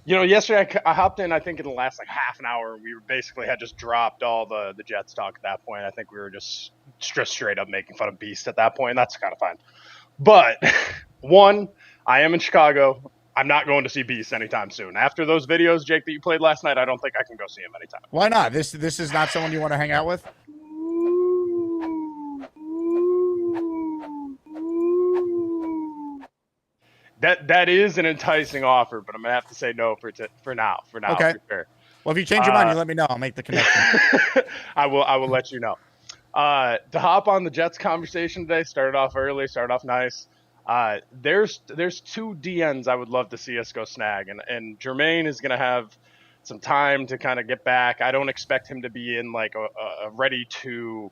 You know, yesterday I hopped in, I think, in the last, half an hour. We basically had just dropped all the Jets talk at that point. I think we were just straight up making fun of Beast at that point, and that's kind of fine. But, one, I am in Chicago. I'm not going to see Beast anytime soon. After those videos, Jake, that you played last night, I don't think I can go see him anytime. Why not? This is not someone you want to hang out with? That is an enticing offer, but I'm gonna have to say no for now. Okay. For sure. Well, if you change your mind, you let me know. I'll make the connection. I will let you know. To hop on the Jets conversation today, started off early, started off nice. There's two DNs I would love to see us go snag, and Jermaine is gonna have some time to kind of get back. I don't expect him to be in a ready to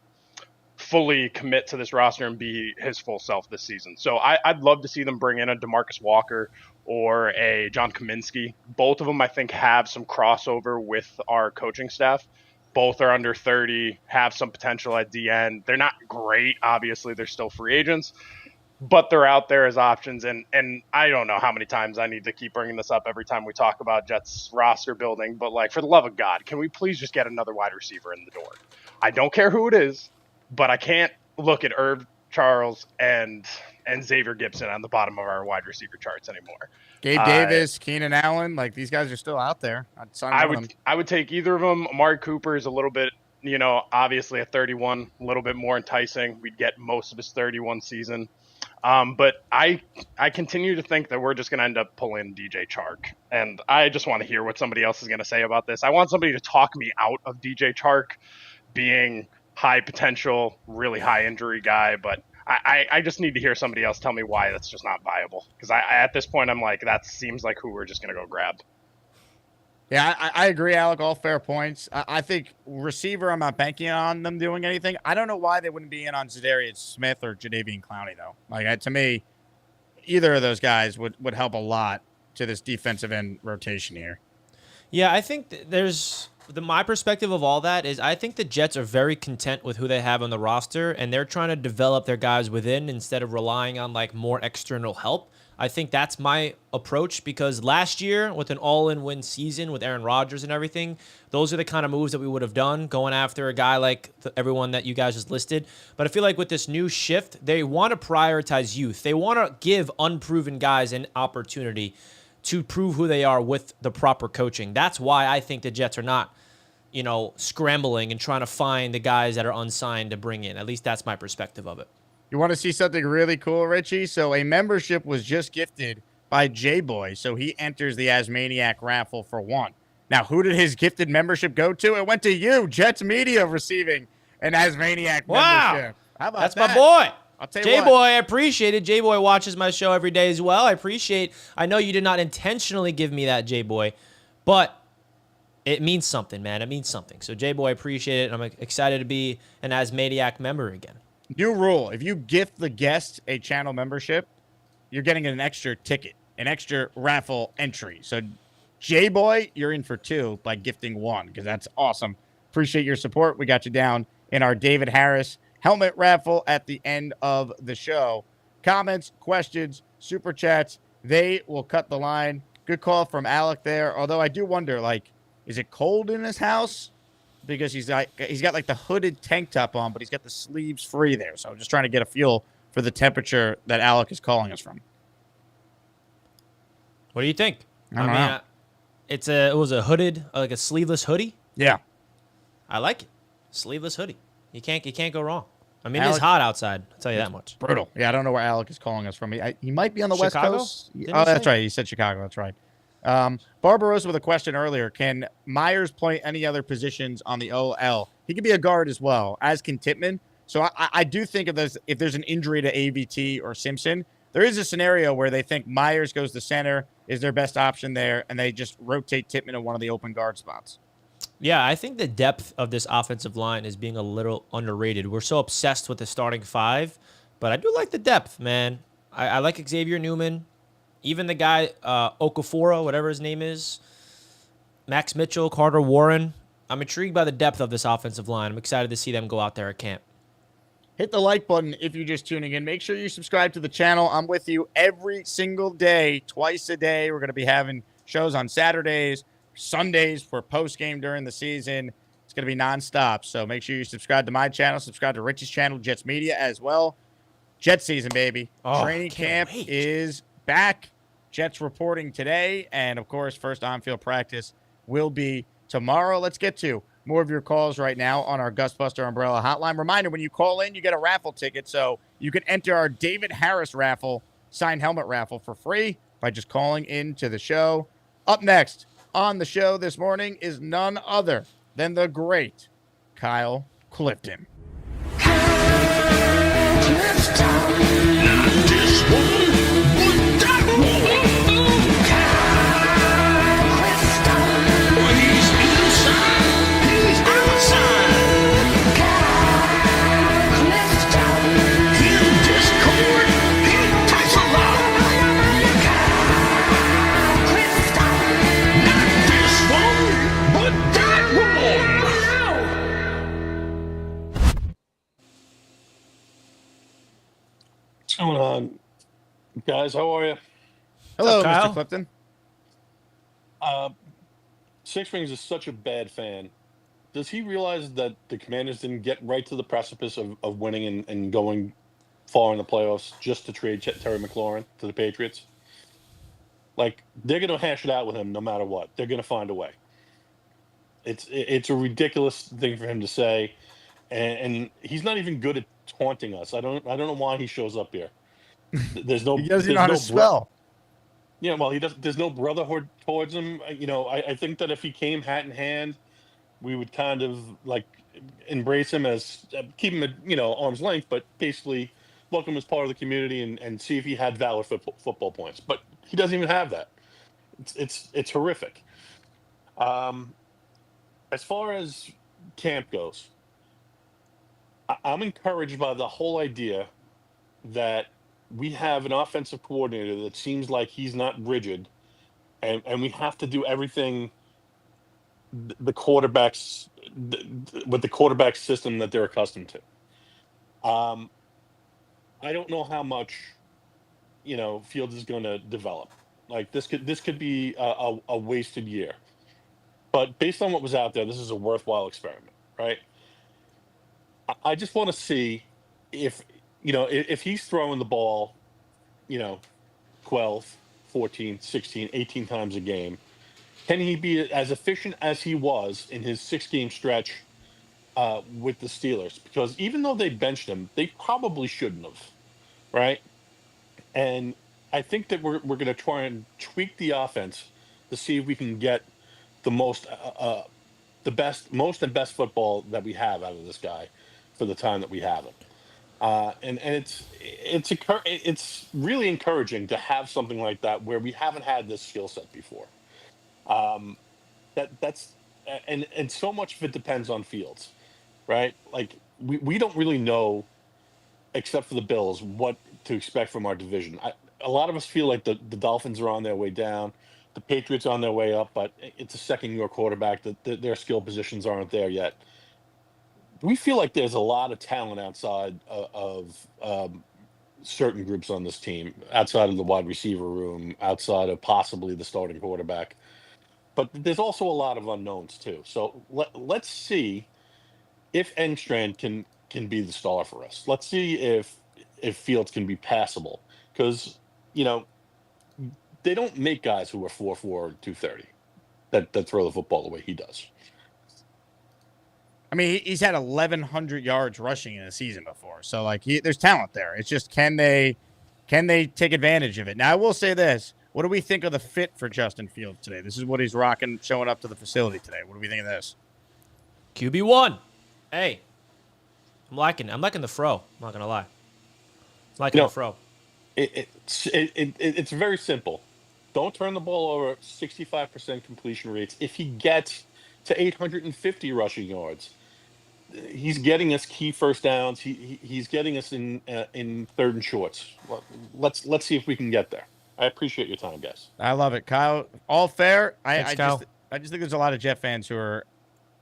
fully commit to this roster and be his full self this season. So I'd love to see them bring in a DeMarcus Walker or a John Kaminsky. Both of them, I think, have some crossover with our coaching staff. Both are under 30, have some potential at DN. They're not great, obviously. They're still free agents, but they're out there as options. And I don't know how many times I need to keep bringing this up every time we talk about Jets roster building, but for the love of God, can we please just get another wide receiver in the door? I don't care who it is, but I can't look at Irv Charles and Xavier Gibson on the bottom of our wide receiver charts anymore. Gabe Davis, Keenan Allen, these guys are still out there. I would take either of them. Amari Cooper is a little bit, obviously at 31, a little bit more enticing. We'd get most of his 31 season. But I continue to think that we're just going to end up pulling DJ Chark. And I just want to hear what somebody else is going to say about this. I want somebody to talk me out of DJ Chark being high potential, really high injury guy, but I just need to hear somebody else tell me why that's just not viable. Because at this point, I'm like, that seems like who we're just going to go grab. Yeah, I agree, Alec. All fair points. I think receiver, I'm not banking on them doing anything. I don't know why they wouldn't be in on Zadarius Smith or Jadeveon Clowney, though. To me, either of those guys would help a lot to this defensive end rotation here. Yeah, I think my perspective of all that is I think the Jets are very content with who they have on the roster, and they're trying to develop their guys within instead of relying on more external help. I think that's my approach, because last year with an all-in-win season with Aaron Rodgers and everything, those are the kind of moves that we would have done, going after a guy like everyone that you guys just listed. But I feel like with this new shift, they want to prioritize youth. They want to give unproven guys an opportunity to prove who they are with the proper coaching. That's why I think the Jets are not, scrambling and trying to find the guys that are unsigned to bring in. At least that's my perspective of it. You want to see something really cool, Richie? So a membership was just gifted by J-Boy, so he enters the Asmaniac raffle for one. Now, who did his gifted membership go to? It went to you, Jets Media, receiving an Asmaniac membership. How about That's that? my boy. I'll tell you J-Boy, what. I appreciate it. J-Boy watches my show every day as well. I know you did not intentionally give me that, J-Boy, but it means something, man. It means something. So, J-Boy, I appreciate it. I'm excited to be an Asmaniac member again. New rule. If you gift the guest a channel membership, you're getting an extra ticket, an extra raffle entry. So, J-Boy, you're in for two by gifting one, because that's awesome. Appreciate your support. We got you down in our David Harris helmet raffle at the end of the show. Comments, questions, super chats, they will cut the line. Good call from Alec there. Although I do wonder, like, is it cold in his house? Because he's got like the hooded tank top on, but he's got the sleeves free there. So I'm just trying to get a feel for the temperature that Alec is calling us from. What do you think? I don't know. It was a hooded, like a sleeveless hoodie. Yeah. I like it. Sleeveless hoodie. You can't go wrong. I mean, Alec, it's hot outside. I'll tell you that much. Brutal. Yeah, I don't know where Alec is calling us from. He might be on the Chicago? West Coast. Didn't he That's say? right. He said Chicago. That's right. Barbarossa with a question earlier. Can Myers play any other positions on the OL? He could be a guard as well, as can Tippmann. So I do think if there's an injury to AVT or Simpson, there is a scenario where they think Myers goes to center, is their best option there, and they just rotate Tippmann in one of the open guard spots. Yeah, I think the depth of this offensive line is being a little underrated. We're so obsessed with the starting five, but I do like the depth, man. I like Xavier Newman. Even the guy, Okafor, whatever his name is, Max Mitchell, Carter Warren. I'm intrigued by the depth of this offensive line. I'm excited to see them go out there at camp. Hit the like button if you're just tuning in. Make sure you subscribe to the channel. I'm with you every single day, twice a day. We're going to be having shows on Saturdays, Sundays for post-game during the season. It's going to be nonstop. So make sure you subscribe to my channel, subscribe to Richie's channel, Jets Media as well. Jet season, baby. Oh, Training camp wait. is back. Jets reporting today. And, of course, first on-field practice will be tomorrow. Let's get to more of your calls right now on our Gustbuster Umbrella hotline. Reminder, when you call in, you get a raffle ticket. So you can enter our David Harris raffle, signed helmet raffle for free by just calling into the show. Up next on the show this morning is none other than the great Kyle Clifton. What's going on, guys? How are you? Hello, What's up, Mr. Kyle? Clifton. Six Rings is such a bad fan. Does he realize that the Commanders didn't get right to the precipice of winning and going far in the playoffs just to trade Terry McLaurin to the Patriots? Like, they're going to hash it out with him no matter what. They're going to find a way. It's a ridiculous thing for him to say, and he's not even good at taunting us. I don't know why he shows up here. There's no He doesn't know how to spell. Yeah, well, he does. There's no brotherhood towards him. You know, I think that if he came hat in hand, we would kind of like embrace him as keep him at arm's length, but basically welcome as part of the community and see if he had valid football points. But he doesn't even have that. It's horrific. As far as camp goes, I'm encouraged by the whole idea that we have an offensive coordinator that seems like he's not rigid, and we have to do everything the quarterbacks with the quarterback system that they're accustomed to. I don't know how much Fields is going to develop. Like this could be a wasted year, but based on what was out there, this is a worthwhile experiment, right? I just want to see if he's throwing the ball 12, 14, 16, 18 times a game, can he be as efficient as he was in his 6-game stretch with the Steelers? Because even though they benched him, they probably shouldn't have, right? And I think that we're going to try and tweak the offense to see if we can get the most and best football that we have out of this guy for the time that we have him. And it's really encouraging to have something like that where we haven't had this skill set before. That's so much of it depends on Fields, right? Like we don't really know, except for the Bills, what to expect from our division. A lot of us feel like the Dolphins are on their way down, the Patriots on their way up, but it's a second-year quarterback that their skill positions aren't there yet. We feel like there's a lot of talent outside of certain groups on this team, outside of the wide receiver room, outside of possibly the starting quarterback. But there's also a lot of unknowns too. So let's see if Engstrand can be the star for us. Let's see if Fields can be passable, because they don't make guys who are 4'4", 230 that throw the football the way he does. I mean, he's had 1,100 yards rushing in a season before, so like there's talent there. It's just can they take advantage of it? Now I will say this: what do we think of the fit for Justin Fields today? This is what he's rocking, showing up to the facility today. What do we think of this? QB1. Hey, I'm liking the fro. I'm not gonna lie. I'm liking the fro. It's very simple. Don't turn the ball over. 65% completion rates. If he gets to 850 rushing yards, he's getting us key first downs. He's getting us in third and shorts. Well, let's see if we can get there. I appreciate your time, guys. I love it, Kyle. All fair. Thanks, Kyle. I just think there's a lot of Jet fans who are.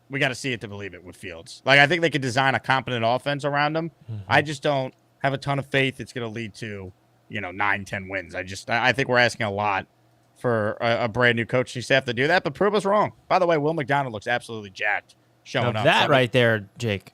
We got to see it to believe it with Fields. Like, I think they could design a competent offense around him. Mm-hmm. I just don't have a ton of faith it's going to lead to 9-10 wins. I think we're asking a lot for a brand new coaching staff to do that, but prove us wrong. By the way, Will McDonald looks absolutely jacked showing now up. That right there, Jake.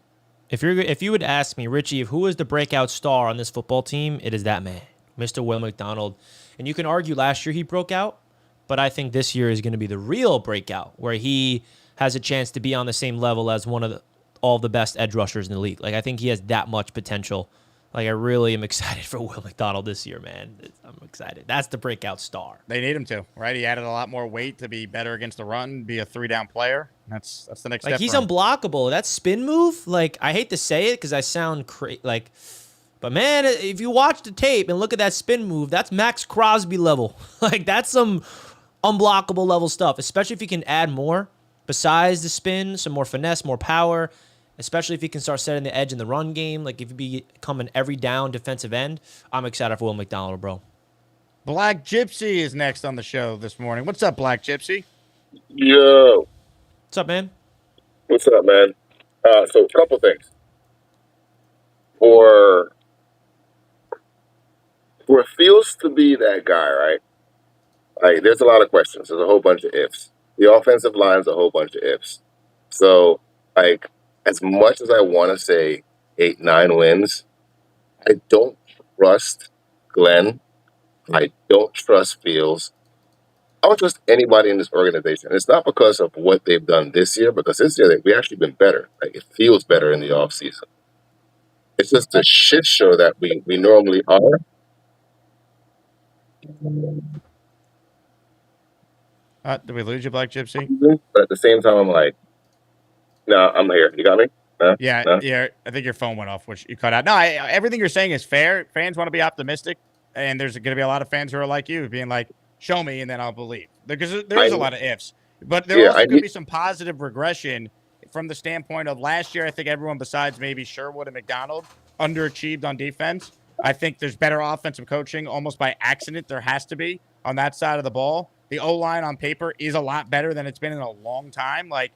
If you would ask me, Richie, who is the breakout star on this football team, it is that man, Mr. Will McDonald. And you can argue last year he broke out, but I think this year is going to be the real breakout, where he has a chance to be on the same level as one of all the best edge rushers in the league. Like, I think he has that much potential. Like, I really am excited for Will McDonald this year, man. I'm excited. That's the breakout star. They need him to, right? He added a lot more weight to be better against the run, be a 3-down player. That's the next step. Like, he's unblockable. That spin move, like, I hate to say it because I sound but man, if you watch the tape and look at that spin move, that's Max Crosby level. Like, that's some unblockable level stuff, especially if you can add more besides the spin, some more finesse, more power. Especially if he can start setting the edge in the run game. Like, if he become an every down defensive end, I'm excited for Will McDonald, bro. Black Gypsy is next on the show this morning. What's up, Black Gypsy? Yo. What's up, man? What's up, man? So a couple things. For Fields to be that guy, right? Like, there's a lot of questions. There's a whole bunch of ifs. The offensive line's a whole bunch of ifs. So, like, as much as I want to say 8-9 wins, I don't trust Glenn. I don't trust Fields. I don't trust anybody in this organization. It's not because of what they've done this year, because this year we've actually been better. Like, it feels better in the offseason. It's just a shit show that we normally are. Did we lose you, Black Gypsy? But at the same time, I'm like, no, I'm here. You got me? No? Yeah, No? yeah. I think your phone went off, which you cut out. No, everything you're saying is fair. Fans want to be optimistic, and there's going to be a lot of fans who are like you, being like, show me, and then I'll believe. Because there's a lot of ifs. But there also could be some positive regression from the standpoint of last year. I think everyone besides maybe Sherwood and McDonald underachieved on defense. I think there's better offensive coaching almost by accident. There has to be on that side of the ball. The O-line on paper is a lot better than it's been in a long time. Like,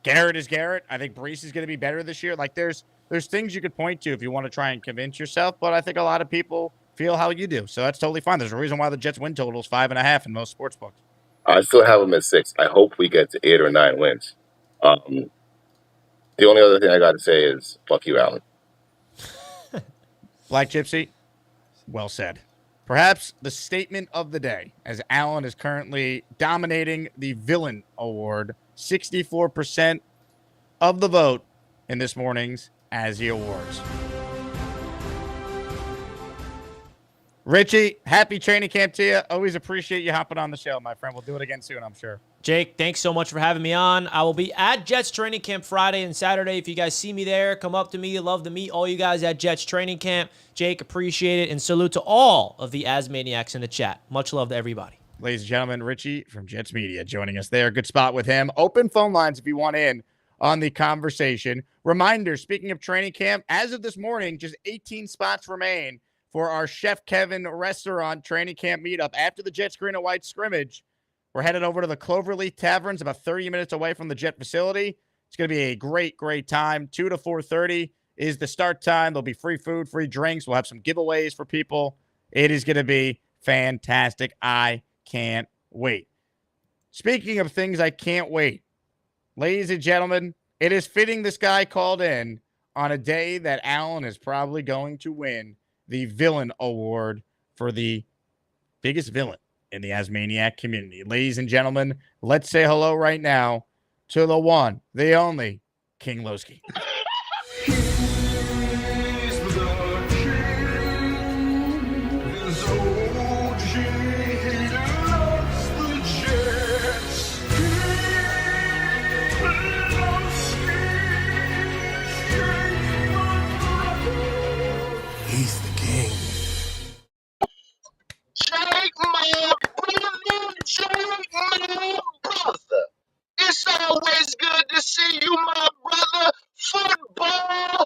Garrett is Garrett. I think Brees is going to be better this year. Like, there's things you could point to if you want to try and convince yourself, but I think a lot of people feel how you do. So that's totally fine. There's a reason why the Jets win total is 5.5 in most sports books. I still have them at 6. I hope we get to 8 or 9 wins. The only other thing I got to say is, fuck you, Allen. Black Gypsy, well said. Perhaps the statement of the day, as Allen is currently dominating the Villain Award, 64% of the vote in this morning's Azzy Awards. Richie, happy training camp to you. Always appreciate you hopping on the show, my friend. We'll do it again soon, I'm sure. Jake, thanks so much for having me on. I will be at Jets Training Camp Friday and Saturday. If you guys see me there, come up to me. Love to meet all you guys at Jets Training Camp. Jake, appreciate it. And salute to all of the Asmaniacs in the chat. Much love to everybody. Ladies and gentlemen, Richie from Jets Media joining us there. Good spot with him. Open phone lines if you want in on the conversation. Reminder, speaking of training camp, as of this morning, just 18 spots remain for our Chef Kevin restaurant training camp meetup. After the Jets green and white scrimmage, we're headed over to the Cloverleaf Tavern, about 30 minutes away from the Jet facility. It's going to be a great, great time, 2 to 4:30. is the start time. There'll be free food, free drinks. We'll have some giveaways for people. It is going to be fantastic. I can't wait. Speaking of things I can't wait, ladies and gentlemen, it is fitting this guy called in on a day that Alan is probably going to win the Villain Award for the biggest villain in the Asmaniac community. Ladies and gentlemen, let's say hello right now to the one, the only, King Lowski. He's the king. Jake, my brother, Jake, my brother. It's always good to see you, my brother. Football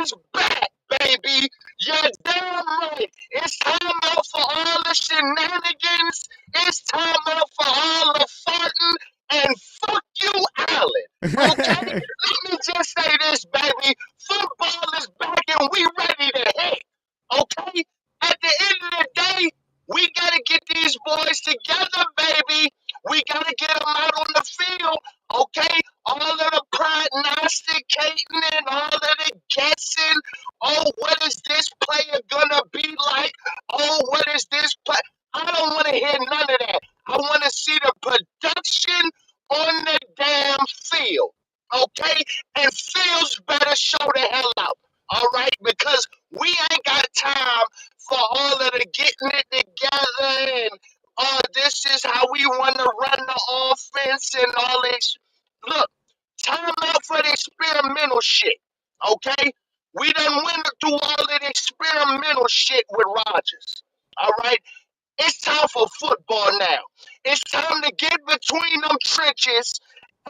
is back, baby. You're damn right. It's time out for all the shenanigans. It's time out for all the farting. And fuck you, Allen. Okay? Let me just say this, baby. Football is back and we ready to hit. Okay? At the end of the day, we got to get these boys together, baby. We got to get them out on the field, okay? All of the prognosticating and all of the guessing. Oh, what is this player going to be like? Oh, what is this play? I don't want to hear none of that. I want to see the production on the damn field, okay? And Fields better show the hell out, all right? Because we ain't got time for all of the getting it together and this is how we want to run the offense and all this. Look, time out for the experimental shit, okay? We done went through all of the experimental shit with Rodgers, all right? It's time for football now. It's time to get between them trenches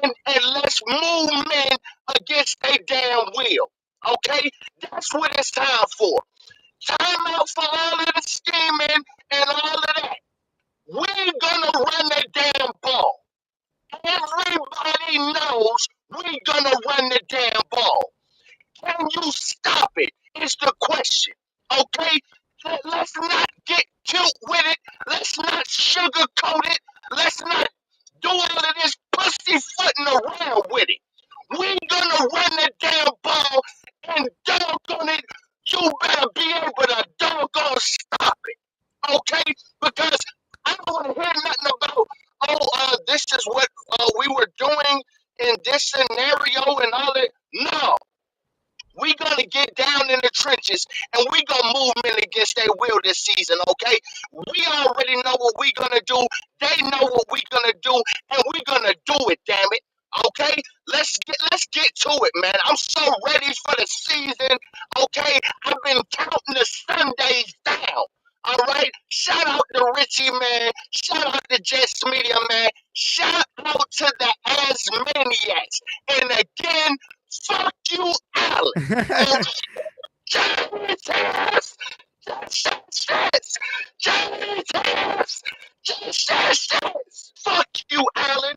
and let's move men against their damn will, okay? That's what it's time for. Time out for all of the scheming and all of that. We're gonna run the damn ball. Everybody knows we're gonna run the damn ball. Can you stop it? Is the question. Okay? Let's not get cute with it. Let's not sugarcoat it. Let's not do all of this pussyfooting around with it. We're gonna run the damn ball and doggone it, you better be able to doggone stop it. Okay? Because I don't want to hear nothing about, this is what we were doing in this scenario and all that. No. We gonna get down in the trenches and we gonna move men against their will this season, okay? We already know what we gonna do. They know what we gonna do, and we gonna do it, damn it. Okay? Let's get to it, man. I'm so ready for the season. Okay? I've been counting the Sundays down. All right? Shout out to Richie, man. Shout out to Jets Media, man. Shout out to the Asmaniacs. And again, fuck you, Allen. Jesus! Jesus! Fuck you, Allen.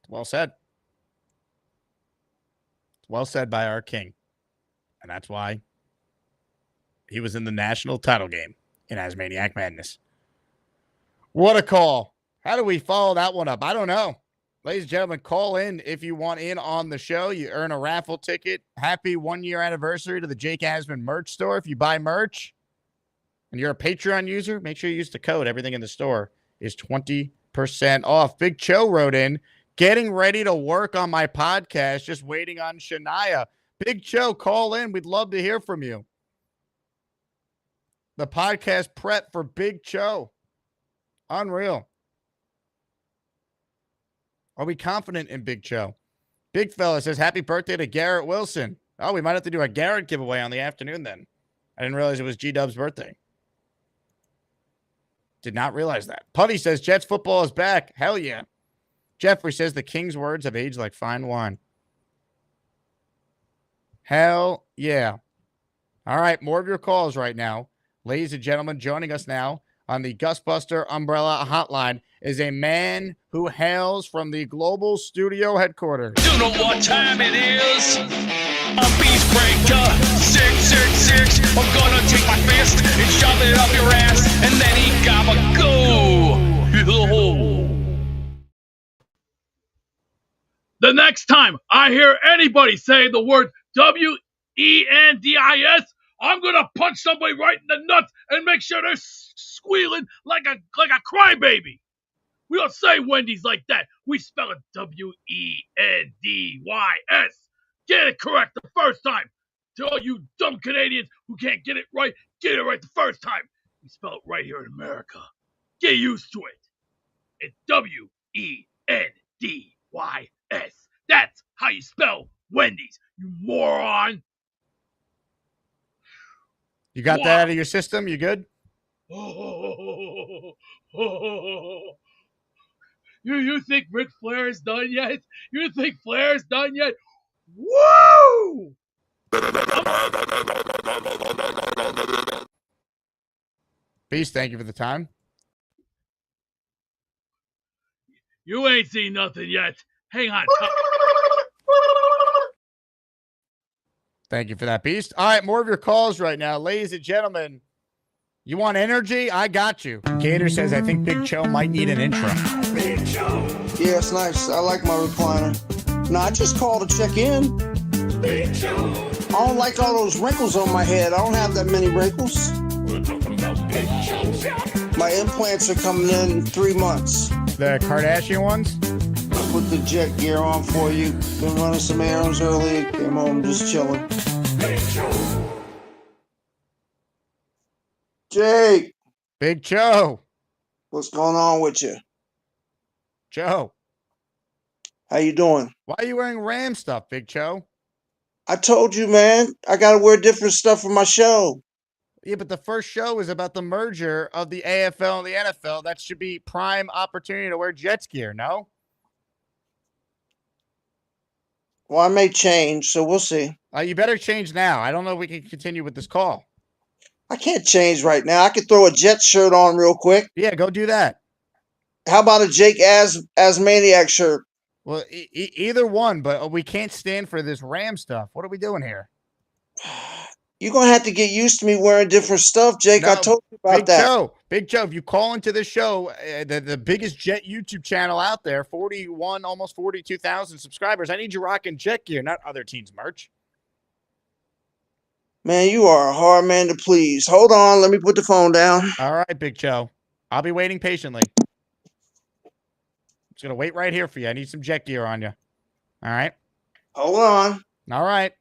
Well said. Well said by our king. And that's why he was in the national title game in Asmaniac Madness. What a call. How do we follow that one up? I don't know. Ladies and gentlemen, call in if you want in on the show. You earn a raffle ticket. Happy 1-year anniversary to the Jake Asman merch store. If you buy merch and you're a Patreon user, make sure you use the code. Everything in the store is 20% off. Big Cho wrote in, getting ready to work on my podcast, just waiting on Shania. Big Cho, call in. We'd love to hear from you. The podcast prep for Big Cho. Unreal. Are we confident in Big Cho? Big fella says, happy birthday to Garrett Wilson. Oh, we might have to do a Garrett giveaway on the afternoon then. I didn't realize it was G-Dub's birthday. Did not realize that. Putty says, Jets football is back. Hell yeah. Jeffrey says, the King's words have aged like fine wine. Hell yeah. All right, more of your calls right now. Ladies and gentlemen, joining us now on the Gustbuster Umbrella Hotline is a man who hails from the global studio headquarters. You know what time it is? A beast breaker, 666. I'm gonna take my fist and shove it up your ass, and then he gotta go. The next time I hear anybody say the word WENDIS, I'm gonna punch somebody right in the nuts and make sure they're squealing like a crybaby. We don't say Wendy's like that. We spell it WENDYS. Get it correct the first time. To all you dumb Canadians who can't get it right the first time. We spell it right here in America. Get used to it. It's WENDYS. That's how you spell Wendy's, you moron. You got that out of your system? You good? You think Ric Flair is done yet? You think Flair is done yet? Woo! Beast, thank you for the time. You ain't seen nothing yet. Hang on. Thank you for that, Beast. All right, more of your calls right now. Ladies and gentlemen, you want energy? I got you. Gator says, I think Big Cho might need an intro. Yeah, it's nice. I like my recliner. No, I just called to check in. I don't like all those wrinkles on my head. I don't have that many wrinkles. My implants are coming in 3 months. The Kardashian ones? I put the jet gear on for you. Been running some errands early. Came home just chilling. Jake. Big Cho. What's going on with you? Cho. How you doing? Why are you wearing Ram stuff, Big Cho? I told you, man. I got to wear different stuff for my show. Yeah, but the first show is about the merger of the AFL and the NFL. That should be prime opportunity to wear Jets gear, no? Well, I may change, so we'll see. You better change now. I don't know if we can continue with this call. I can't change right now. I could throw a Jets shirt on real quick. Yeah, go do that. How about a Jake Asmaniac shirt? Well, either one, but we can't stand for this Ram stuff. What are we doing here? You're going to have to get used to me wearing different stuff, Jake. No, I told you about that. Big Joe, if you call into this show, the biggest Jet YouTube channel out there, 41, almost 42,000 subscribers, I need you rocking Jet gear, not other teams' merch. Man, you are a hard man to please. Hold on. Let me put the phone down. All right, Big Joe. I'll be waiting patiently. Just going to wait right here for you. I need some Jet gear on you. All right? Hold on. All right.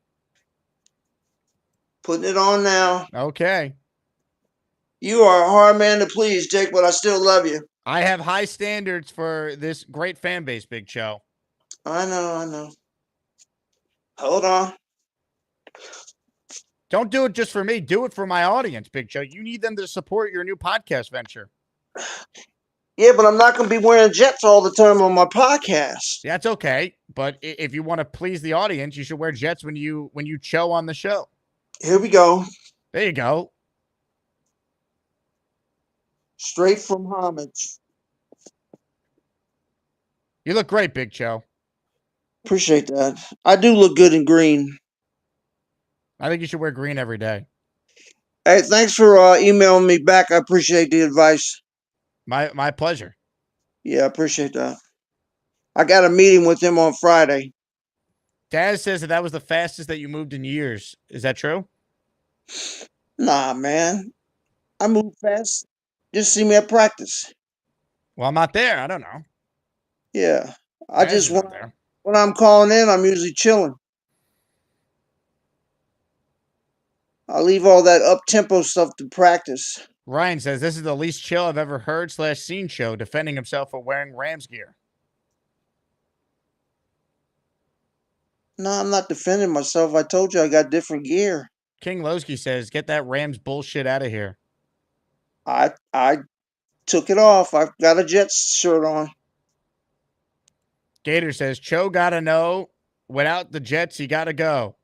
Putting it on now. Okay. You are a hard man to please, Jake, but I still love you. I have high standards for this great fan base, Big Joe. I know. Hold on. Don't do it just for me. Do it for my audience, Big Joe. You need them to support your new podcast venture. Yeah, but I'm not going to be wearing Jets all the time on my podcast. That's okay. But if you want to please the audience, you should wear Jets when you Cho on the show. Here we go. There you go. Straight from homage. You look great, Big Cho. Appreciate that. I do look good in green. I think you should wear green every day. Hey, thanks for emailing me back. I appreciate the advice. My pleasure. Yeah, I appreciate that. I got a meeting with him on Friday. Dad says that was the fastest that you moved in years. Is that true? Nah, man. I move fast. Just see me at practice. Well, I'm not there. I don't know. Yeah. I Dad just is not there. when I'm calling in, I'm usually chilling. I leave all that up-tempo stuff to practice. Ryan says this is the least chill I've ever heard / seen Cho defending himself for wearing Rams gear. No, I'm not defending myself. I told you I got different gear. King Lowski says, get that Rams bullshit out of here. I took it off. I've got a Jets shirt on. Gator says, Cho gotta know, without the Jets, he gotta go.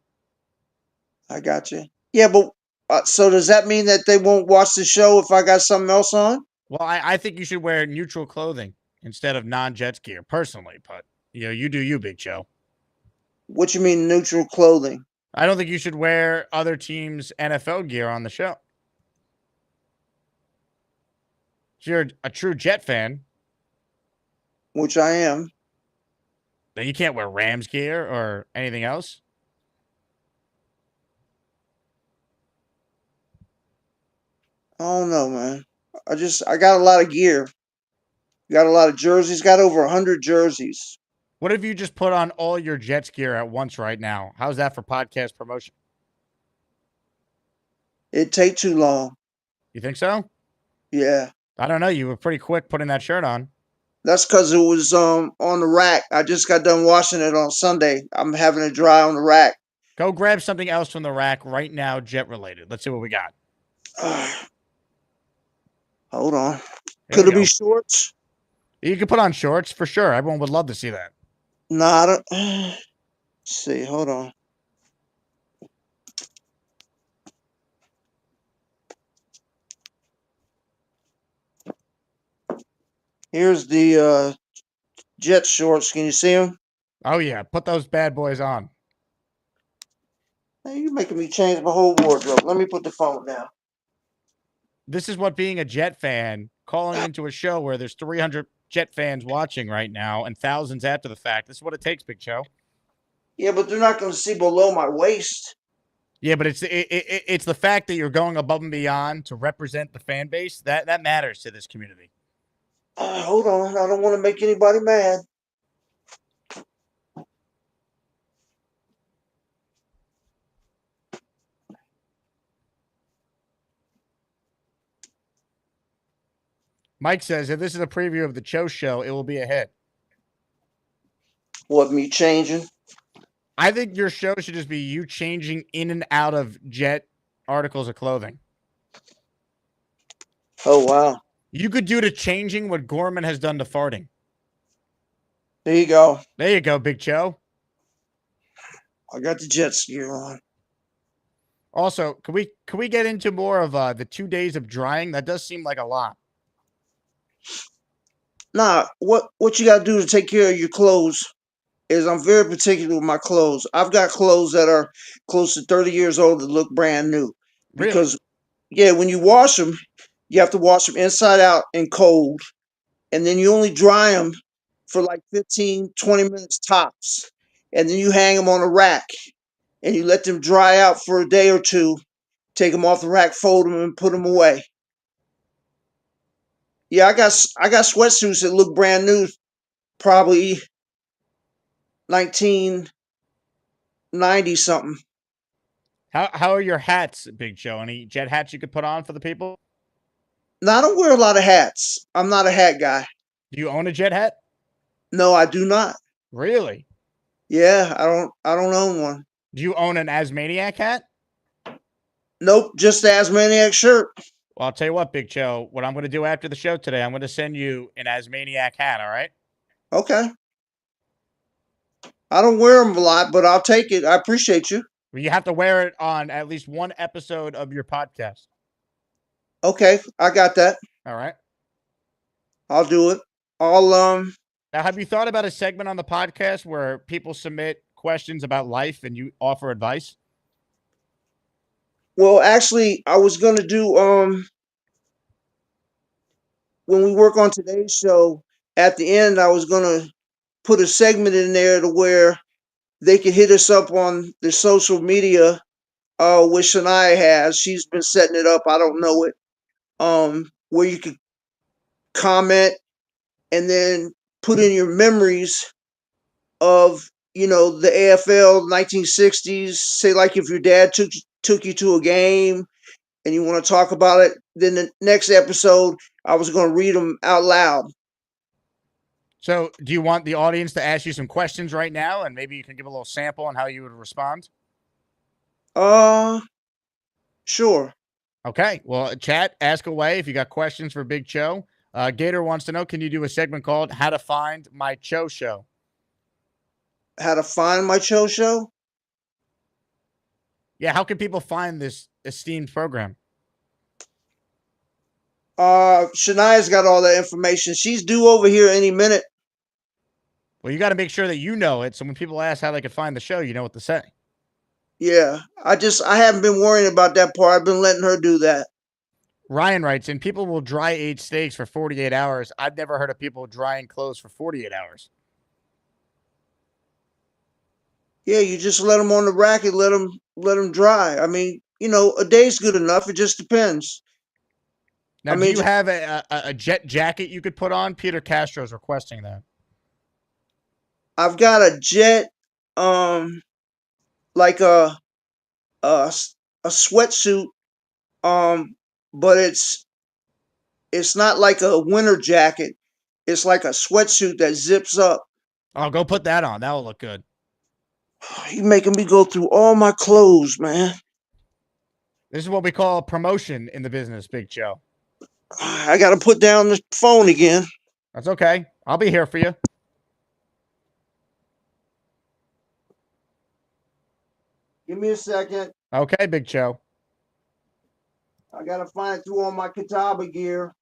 I got you. Yeah, but so does that mean that they won't watch the show if I got something else on? Well, I think you should wear neutral clothing instead of non-Jets gear, personally. But you do you, Big Joe. What you mean neutral clothing? I don't think you should wear other teams' NFL gear on the show. If you're a true Jet fan, Which I am. then you can't wear Rams gear or anything else. I don't know, man. I got a lot of gear. Got a lot of jerseys. Got over 100 jerseys. What if you just put on all your Jets gear at once right now? How's that for podcast promotion? It'd take too long. You think so? Yeah. I don't know. You were pretty quick putting that shirt on. That's because it was on the rack. I just got done washing it on Sunday. I'm having it dry on the rack. Go grab something else from the rack right now, Jet related. Let's see what we got. Hold on. There Could we it be go. shorts? You can put on shorts for sure. Everyone would love to see that. Nah, I don't. Let's see, hold on. Here's the Jet shorts. Can you see them? Oh, yeah. Put those bad boys on. Hey, you're making me change my whole wardrobe. Let me put the phone down. This is what being a Jet fan, calling into a show where there's 300 Jet fans watching right now and thousands after the fact. This is what it takes, Big Joe. Yeah, but they're not going to see below my waist. Yeah, but it's the fact that you're going above and beyond to represent the fan base that matters to this community. Hold on. I don't want to make anybody mad. Mike says if this is a preview of the Cho show, it will be a hit. What, me changing? I think your show should just be you changing in and out of Jet articles of clothing. Oh, wow. You could do to changing what Gorman has done to farting. There you go. There you go, Big Joe. I got the Jets gear on. Also, can we get into more of the 2 days of drying? That does seem like a lot. Nah, what you got to do to take care of your clothes is I'm very particular with my clothes. I've got clothes that are close to 30 years old that look brand new. Because, yeah, when you wash them, you have to wash them inside out and cold. And then you only dry them for like 15, 20 minutes tops. And then you hang them on a rack. And you let them dry out for a day or two. Take them off the rack, fold them, and put them away. Yeah, I got sweatsuits that look brand new, probably 1990 something. How are your hats, Big Joe? Any Jet hats you could put on for the people? No, I don't wear a lot of hats. I'm not a hat guy. Do you own a Jet hat? No, I do not. Really? Yeah, I don't own one. Do you own an Asmaniac hat? Nope, just the Asmaniac shirt. Well, I'll tell you what, Big Joe. What I'm going to do after the show today, I'm going to send you an Asmaniac hat, all right? Okay. I don't wear them a lot, but I'll take it. I appreciate you. Well, you have to wear it on at least one episode of your podcast. Okay, I got that. All right. I'll do it. Now, have you thought about a segment on the podcast where people submit questions about life and you offer advice? Well, actually, I was going to do when we work on today's show, at the end, I was going to put a segment in there to where they could hit us up on the social media, which Shania has. She's been setting it up. I don't know it. Where you could comment and then put in your memories of, the AFL 1960s. Say, like, if your dad took you to a game and you want to talk about it, then the next episode, I was going to read them out loud. So do you want the audience to ask you some questions right now, and maybe you can give a little sample on how you would respond? Sure. Okay. Well, chat, ask away if you got questions for Big Cho. Gator wants to know, can you do a segment called How to Find My Cho Show? How to find my show? Yeah, how can people find this esteemed program? Shania's got all that information. She's due over here any minute. Well, you got to make sure that you know it, so when people ask how they can find the show, you know what to say. Yeah, I haven't been worrying about that part. I've been letting her do that. Ryan writes in, people will dry age steaks for 48 hours. I've never heard of people drying clothes for 48 hours. Yeah, you just let them on the rack and let them dry. I mean, a day's good enough. It just depends. Now, do you have a jet jacket you could put on? Peter Castro's requesting that. I've got a jet, like a sweatsuit, but it's not like a winter jacket. It's like a sweatsuit that zips up. Oh, go put that on. That will look good. You're making me go through all my clothes, man. This is what we call a promotion in the business, Big Joe. I got to put down the phone again. That's okay. I'll be here for you. Give me a second. Okay, Big Joe. I got to find it through all my Catawba gear.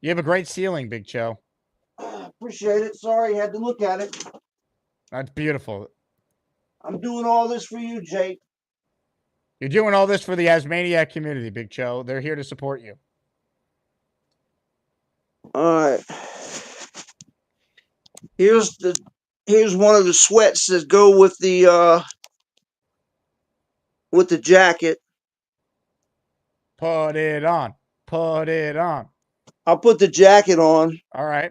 You have a great ceiling, Big Joe. Appreciate it. Sorry, had to look at it. That's beautiful. I'm doing all this for you, Jake. You're doing all this for the Asmaniac community, Big Joe. They're here to support you. All right. Here's one of the sweats that go with the jacket. Put it on. Put it on. I'll put the jacket on. All right.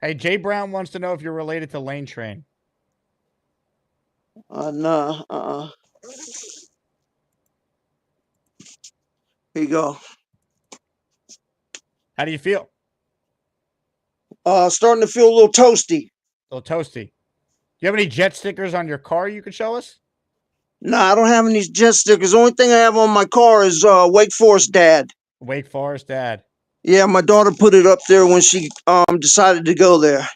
Hey, Jay Brown wants to know if you're related to Lane Train. No. Here you go. How do you feel? Starting to feel a little toasty. A little toasty. Do you have any jet stickers on your car you could show us? No, I don't have any jet stickers. The only thing I have on my car is Wake Forest Dad. Wake Forest Dad. Yeah, my daughter put it up there when she decided to go there.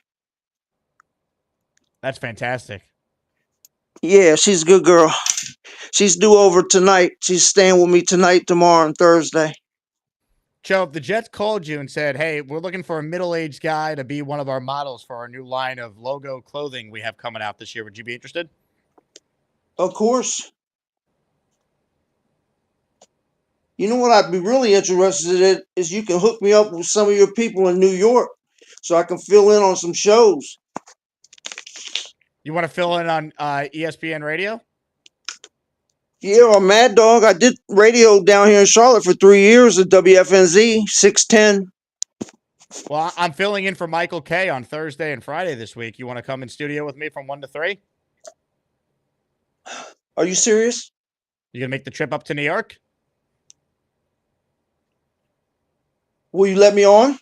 That's fantastic. Yeah, she's a good girl. She's due over tonight. She's staying with me tonight, tomorrow, and Thursday. Joe, if the Jets called you and said, hey, we're looking for a middle-aged guy to be one of our models for our new line of logo clothing we have coming out this year, would you be interested? Of course. You know what I'd be really interested in is you can hook me up with some of your people in New York so I can fill in on some shows. You want to fill in on ESPN Radio? Yeah, or Mad Dog. I did radio down here in Charlotte for 3 years at WFNZ 610. Well, I'm filling in for Michael K on Thursday and Friday this week. You want to come in studio with me from 1 to 3? Are you serious? You going to make the trip up to New York? Will you let me on?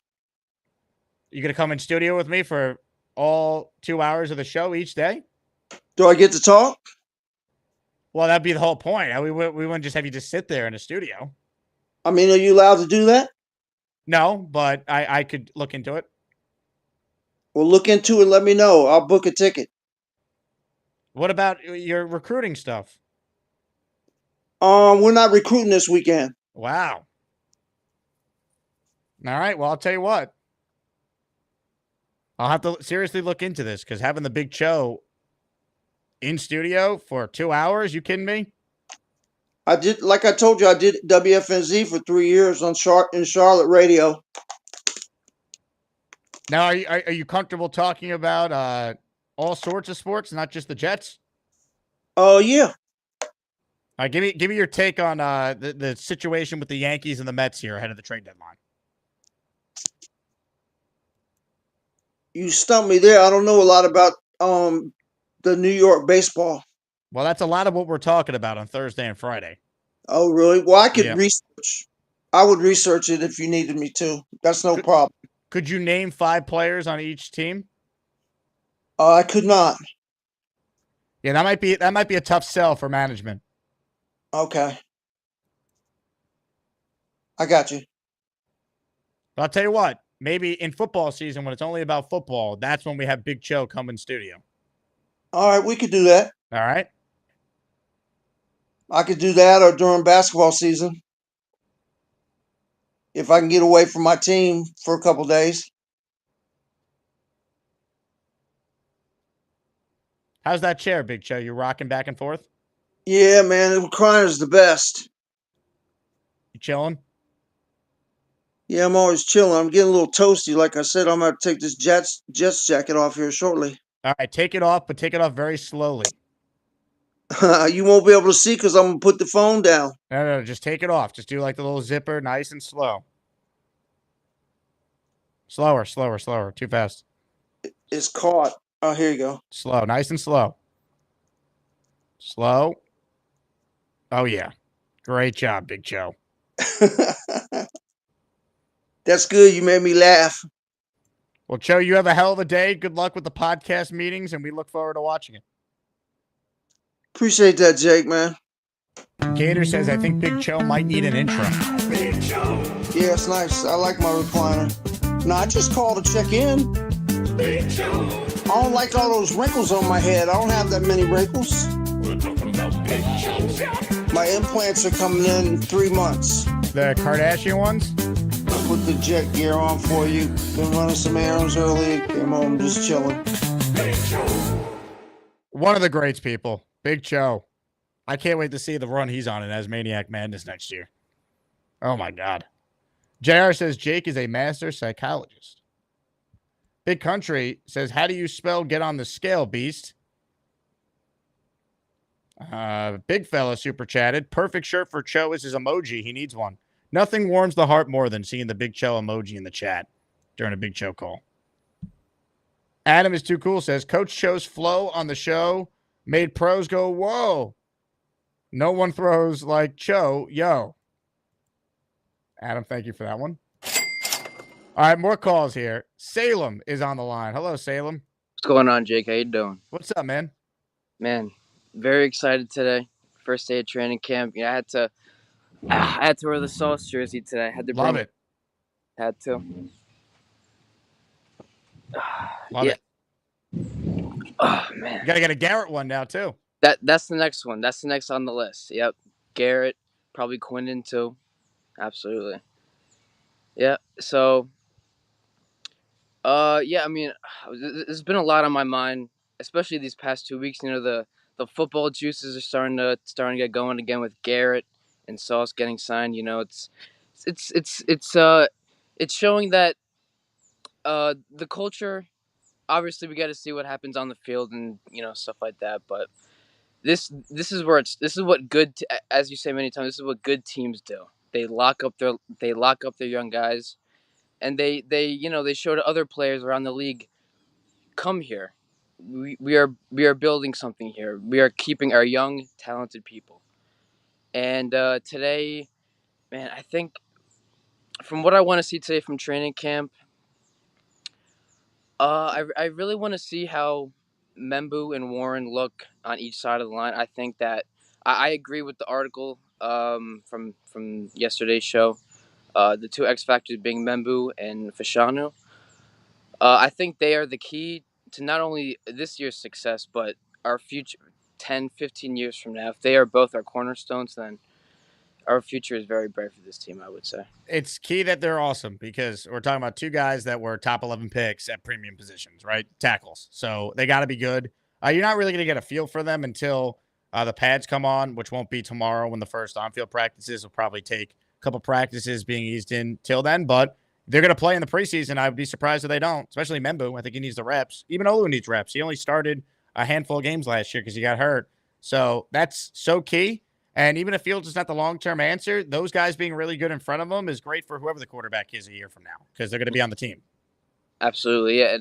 You going to come in studio with me for all 2 hours of the show each day? Do I get to talk? Well, that'd be the whole point. We wouldn't just have you just sit there in a studio. I mean, are you allowed to do that? No, but I could look into it. Well, look into it. Let me know. I'll book a ticket. What about your recruiting stuff? We're not recruiting this weekend. Wow. All right. Well, I'll tell you what. I'll have to seriously look into this because having the Big Show in studio for 2 hours, you kidding me? Like I told you, I did WFNZ for 3 years in Charlotte radio. Now, are you comfortable talking about all sorts of sports, not just the Jets? Oh, yeah. All right, give me your take on the situation with the Yankees and the Mets here ahead of the trade deadline. You stumped me there. I don't know a lot about the New York baseball. Well, that's a lot of what we're talking about on Thursday and Friday. Oh, really? Well, I could Yeah. research. I would research it if you needed me to. That's no problem. Could you name 5 players on each team? I could not. Yeah, that might be a tough sell for management. Okay. I got you. But I'll tell you what, maybe in football season when it's only about football, that's when we have Big Cho come in studio. All right, we could do that. All right? I could do that, or during basketball season, if I can get away from my team for a couple days. How's that chair, Big Cho? You rocking back and forth? Yeah, man, the recliner's the best. You chilling? Yeah, I'm always chilling. I'm getting a little toasty. Like I said, I'm gonna take this Jets jacket off here shortly. All right, take it off, but take it off very slowly. You won't be able to see because I'm gonna put the phone down. No, just take it off. Just do like the little zipper, nice and slow. Slower. Too fast. It's caught. Oh, here you go. Slow, nice and slow. Slow. Oh, yeah. Great job, Big Cho. That's good. You made me laugh. Well, Cho, you have a hell of a day. Good luck with the podcast meetings, and we look forward to watching it. Appreciate that, Jake, man. Gator says, I think Big Cho might need an intro. Big Joe, Yeah, it's nice. I like my recliner. No, I just called to check in. Big Joe. I don't like all those wrinkles on my head. I don't have that many wrinkles. We're talking about Big Joe. My implants are coming in 3 months. The Kardashian ones? I put the jet gear on for you. Been running some errands early. Came home just chilling. Big Joe. One of the greats, people. Big Cho. I can't wait to see the run he's on in Asmaniac Madness next year. Oh, my God. JR says Jake is a master psychologist. Big Country says, how do you spell get on the scale, beast? Big Fella super chatted. Perfect shirt for Cho is his emoji. He needs one. Nothing warms the heart more than seeing the Big Cho emoji in the chat during a Big Cho call. Adam is too cool says, Coach Cho's flow on the show made pros go, whoa. No one throws like Cho, yo. Adam, thank you for that one. All right, more calls here. Salem is on the line. Hello, Salem. What's going on, Jake? How you doing? What's up, man? Man, very excited today. First day of training camp. I had to wear the Sauce jersey today. Love it. Had to. Love yeah. it. Oh man. You gotta get a Garrett one now too. That's the next one. That's the next on the list. Yep. Garrett, probably Quinnen too. Absolutely. Yeah. So yeah, I mean, there's been a lot on my mind, especially these past 2 weeks. The football juices are starting to get going again with Garrett and Sauce getting signed. It's showing that the culture. Obviously, we got to see what happens on the field and stuff like that. But this is what good, as you say many times, this is what good teams do. They lock up their young guys, and they show to other players around the league, come here. We are building something here. We are keeping our young, talented people. And today, man, I think from what I want to see today from training camp, I really want to see how Membu and Warren look on each side of the line. I think that I agree with the article from yesterday's show. The two X factors being Membu and Fashanu. I think they are the key to not only this year's success, but our future 10, 15 years from now. If they are both our cornerstones, then our future is very bright for this team, I would say. It's key that they're awesome because we're talking about two guys that were top 11 picks at premium positions, right? Tackles. So they got to be good. You're not really going to get a feel for them until the pads come on, which won't be tomorrow when the first on-field practices will probably take a couple practices being eased in till then. But they're going to play in the preseason. I would be surprised if they don't, especially Membu. I think he needs the reps. Even Olu needs reps. He only started a handful of games last year because he got hurt. So that's so key. And even if Fields is not the long-term answer, those guys being really good in front of them is great for whoever the quarterback is a year from now because they're going to be on the team. Absolutely, yeah.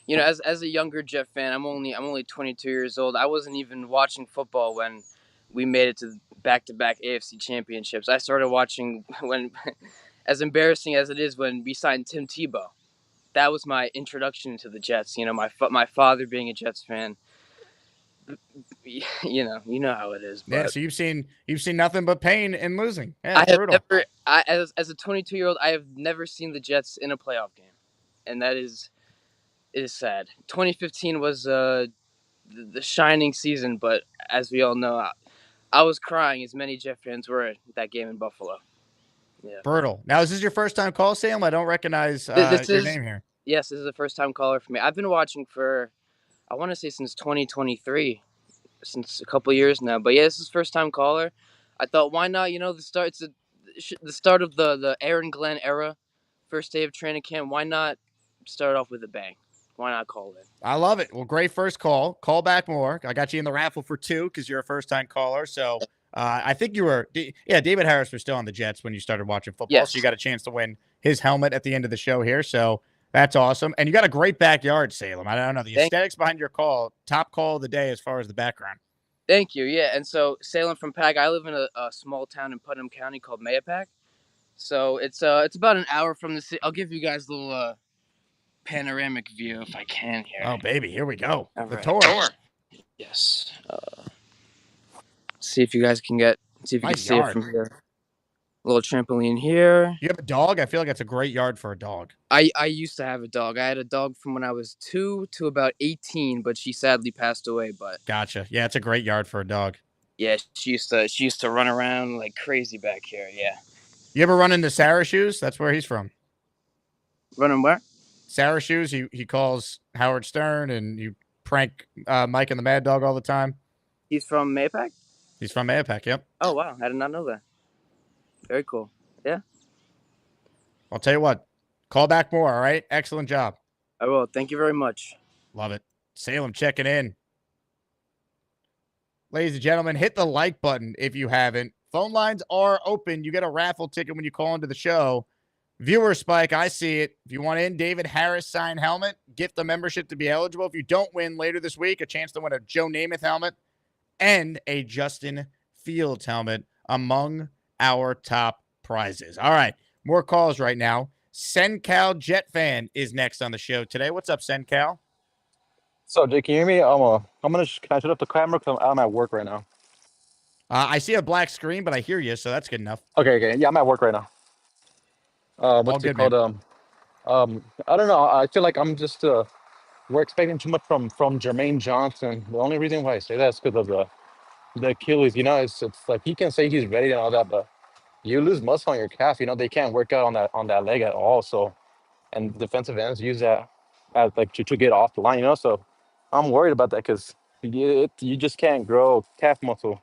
And, as a younger Jet fan, I'm only 22 years old. I wasn't even watching football when we made it to back-to-back AFC championships. I started watching when, as embarrassing as it is, when we signed Tim Tebow. that was my introduction to the Jets. You know, my father being a Jets fan. You know how it is. Yeah, But so you've seen nothing but pain and losing. Yeah, I it's have brutal. never, as a 22-year-old, I have never seen the Jets in a playoff game, and that is it is sad. 2015 was the shining season, but as we all know, I was crying as many Jet fans were at that game in Buffalo. Yeah. Brutal. Now, is this your first time call, Sam? I don't recognize This your is name here. Yes, this is a first time caller for me. I've been watching for I want to say since 2023, since a couple years now. But yeah, this is first time caller. I thought why not? You know, the start of the Aaron Glenn era, first day of training camp. Why not start off with a bang? Why not call it? I love it. Well, great first call. Call back more. I got you in the raffle for 2 because you're a first time caller. So I think you were, David Harris was still on the Jets when you started watching football. Yes. So you got a chance to win his helmet at the end of the show here. So that's awesome. And you got a great backyard, Salem. I don't know. The aesthetics behind your call, top call of the day as far as the background. Thank you. Yeah, and so Salem from Pag. I live in a small town in Putnam County called Meetup. So it's about an hour from the city. I'll give you guys a little panoramic view if I can here. Oh, baby. Here we go. All The right. tour. Yes. See if you guys can see if you Nice can see yard. it from here. A little trampoline here. You have a dog? I feel like that's a great yard for a dog. I used to have a dog. I had a dog from when I was 2 to about 18, but she sadly passed away. But Gotcha. Yeah, it's a great yard for a dog. yeah, she used to run around like crazy back here. Yeah. You ever run into Sarah Shoes? That's where he's from. Running where? Sarah Shoes. He calls Howard Stern, and you prank Mike and the Mad Dog all the time. He's from Mayapack? He's from Mayapack, yep. Oh, wow. I did not know that. Very cool. Yeah. I'll tell you what. Call back more, all right? Excellent job. I will. Thank you very much. Love it. Salem checking in. Ladies and gentlemen, hit the like button if you haven't. Phone lines are open. You get a raffle ticket when you call into the show. Viewer spike, I see it. If you want in, David Harris signed helmet, gift the membership to be eligible. If you don't win later this week, a chance to win a Joe Namath helmet and a Justin Fields helmet among our top prizes. All right, more calls right now. Sencal Jet Fan is next on the show today. What's up, Sencal? So, Jake, can you hear me? Can I shut up the camera because I'm at work right now? I see a black screen, but I hear you, so that's good enough. Okay. Yeah, I'm at work right now. What's it called? I don't know. I feel like I'm just we're expecting too much from Jermaine Johnson. The only reason why I say that is because of the Achilles. You know, it's like he can say he's ready and all that, but you lose muscle on your calf. You know, they can't work out on that leg at all. So, and defensive ends use that as like to get off the line. You know, so I'm worried about that because you just can't grow calf muscle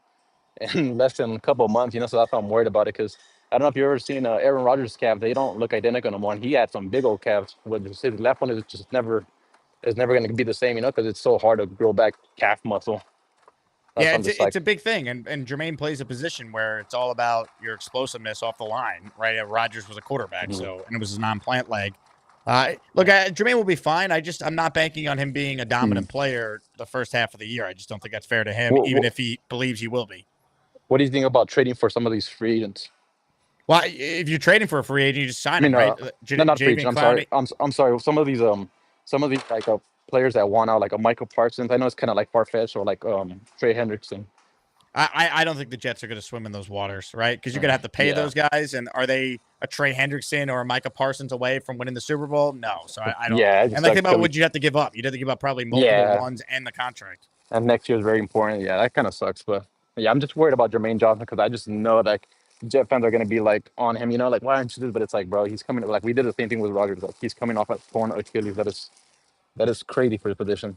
in less than a couple of months. You know, so that's why I'm worried about it because. I don't know if you've ever seen Aaron Rodgers' calf. They don't look identical no more. And he had some big old calves. With his left one is just never going to be the same, you know, because it's so hard to grow back calf muscle. Yeah, it's a big thing. And Jermaine plays a position where it's all about your explosiveness off the line, right? Rodgers was a quarterback, and it was his non-plant leg. Look, Jermaine will be fine. I'm not banking on him being a dominant player the first half of the year. I just don't think that's fair to him, even if he believes he will be. What do you think about trading for some of these free agents? Well, if you're trading for a free agent, you just sign him, right? No, not free agent. I'm sorry. Some of these like players that want out, like a Michael Parsons. I know it's kind of like far-fetched, or like Trey Hendrickson. I don't think the Jets are going to swim in those waters, right? Because you're going to have to pay those guys. And are they a Trey Hendrickson or a Micah Parsons away from winning the Super Bowl? No. So I don't. Yeah. And think about what you have to give up. You'd have to give up probably multiple ones and the contract. And next year is very important. Yeah, that kind of sucks. But yeah, I'm just worried about Jermaine Johnson because I just know like Jet fans are going to be like on him, you know, like why aren't you this? But it's like, bro, he's coming. Like we did the same thing with Rodgers. Like, he's coming off a torn Achilles. That is crazy for the position.